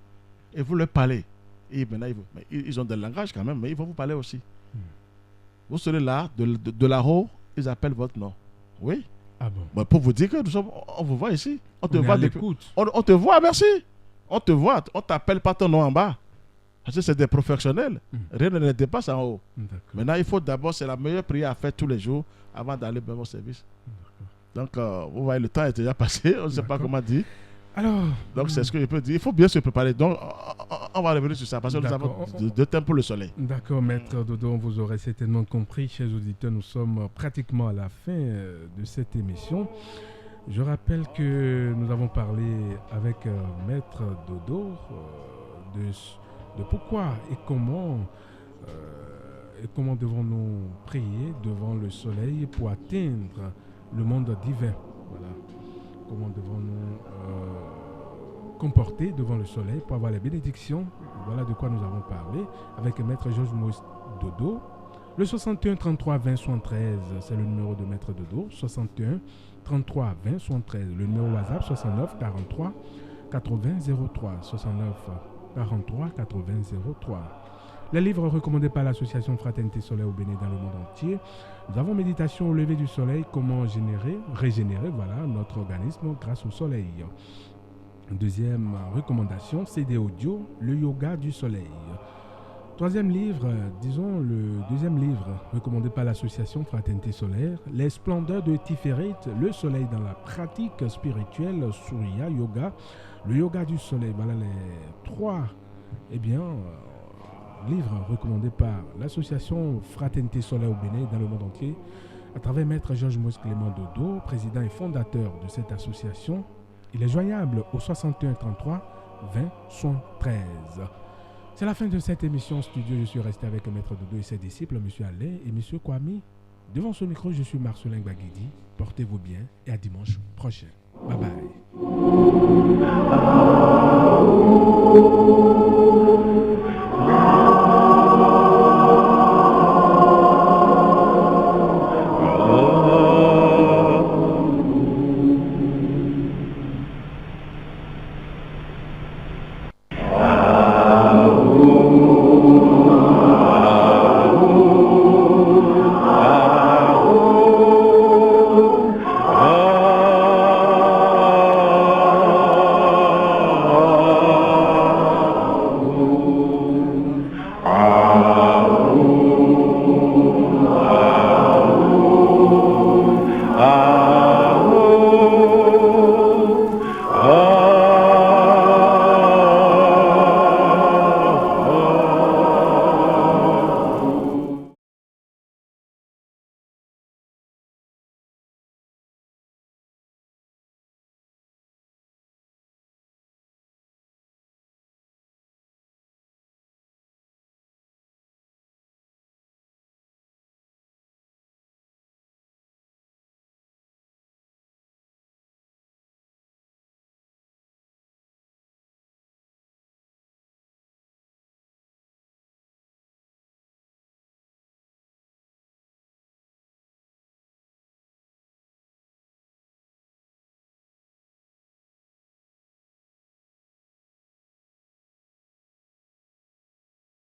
Et vous leur parlez. Et maintenant, ils ont des langages quand même, mais ils vont vous parler aussi. Vous serez là, de là-haut, ils appellent votre nom. Oui. Ah bon? Bon, pour vous dire que on vous voit ici. On te voit depuis. On te voit, merci. On te voit, on t'appelle pas ton nom en bas. Parce que c'est des professionnels. Rien ne les dépasse en haut. Maintenant, il faut d'abord, c'est la meilleure prière à faire tous les jours avant d'aller vers mon service. Donc, vous voyez, le temps est déjà passé. On ne sait pas comment dire. Alors, donc, c'est ce que je peux dire. Il faut bien se préparer. Donc, on va revenir sur ça parce que nous avons deux thèmes pour le soleil. D'accord, Maître Dodo, vous aurez certainement compris, chers auditeurs, nous sommes pratiquement à la fin de cette émission. Je rappelle que nous avons parlé avec Maître Dodo de pourquoi et comment devons-nous prier devant le soleil pour atteindre le monde divin. Voilà. Comment devons-nous comporter devant le soleil pour avoir les bénédictions. Voilà de quoi nous avons parlé avec Maître Georges Moïse Dodo. Le 61 33 20 73, c'est le numéro de Maître Dodo. 61 33 20 73, le numéro WhatsApp 69 43 80 03. 69 43 80 03. Les livres recommandés par l'association Fraternité Solaire au Bénin dans le monde entier. Nous avons Méditation au lever du soleil, comment régénérer notre organisme grâce au soleil. Deuxième recommandation, CD audio, le yoga du soleil. Troisième livre, le deuxième livre recommandé par l'association Fraternité Solaire, Les splendeurs de Tiferet, le soleil dans la pratique spirituelle, Surya Yoga, le yoga du soleil. Voilà les trois, livres recommandés par l'association Fraternité Solaire au Bénin dans le monde entier, à travers Maître Georges Moïse Clément Dodo, président et fondateur de cette association. Il est joignable au 61 33 20 73. C'est la fin de cette émission studio. Je suis resté avec Maître Dodo et ses disciples, M. Alain et M. Kwame. Devant ce micro, je suis Marcelin Baguidi. Portez-vous bien et à dimanche prochain. Bye bye.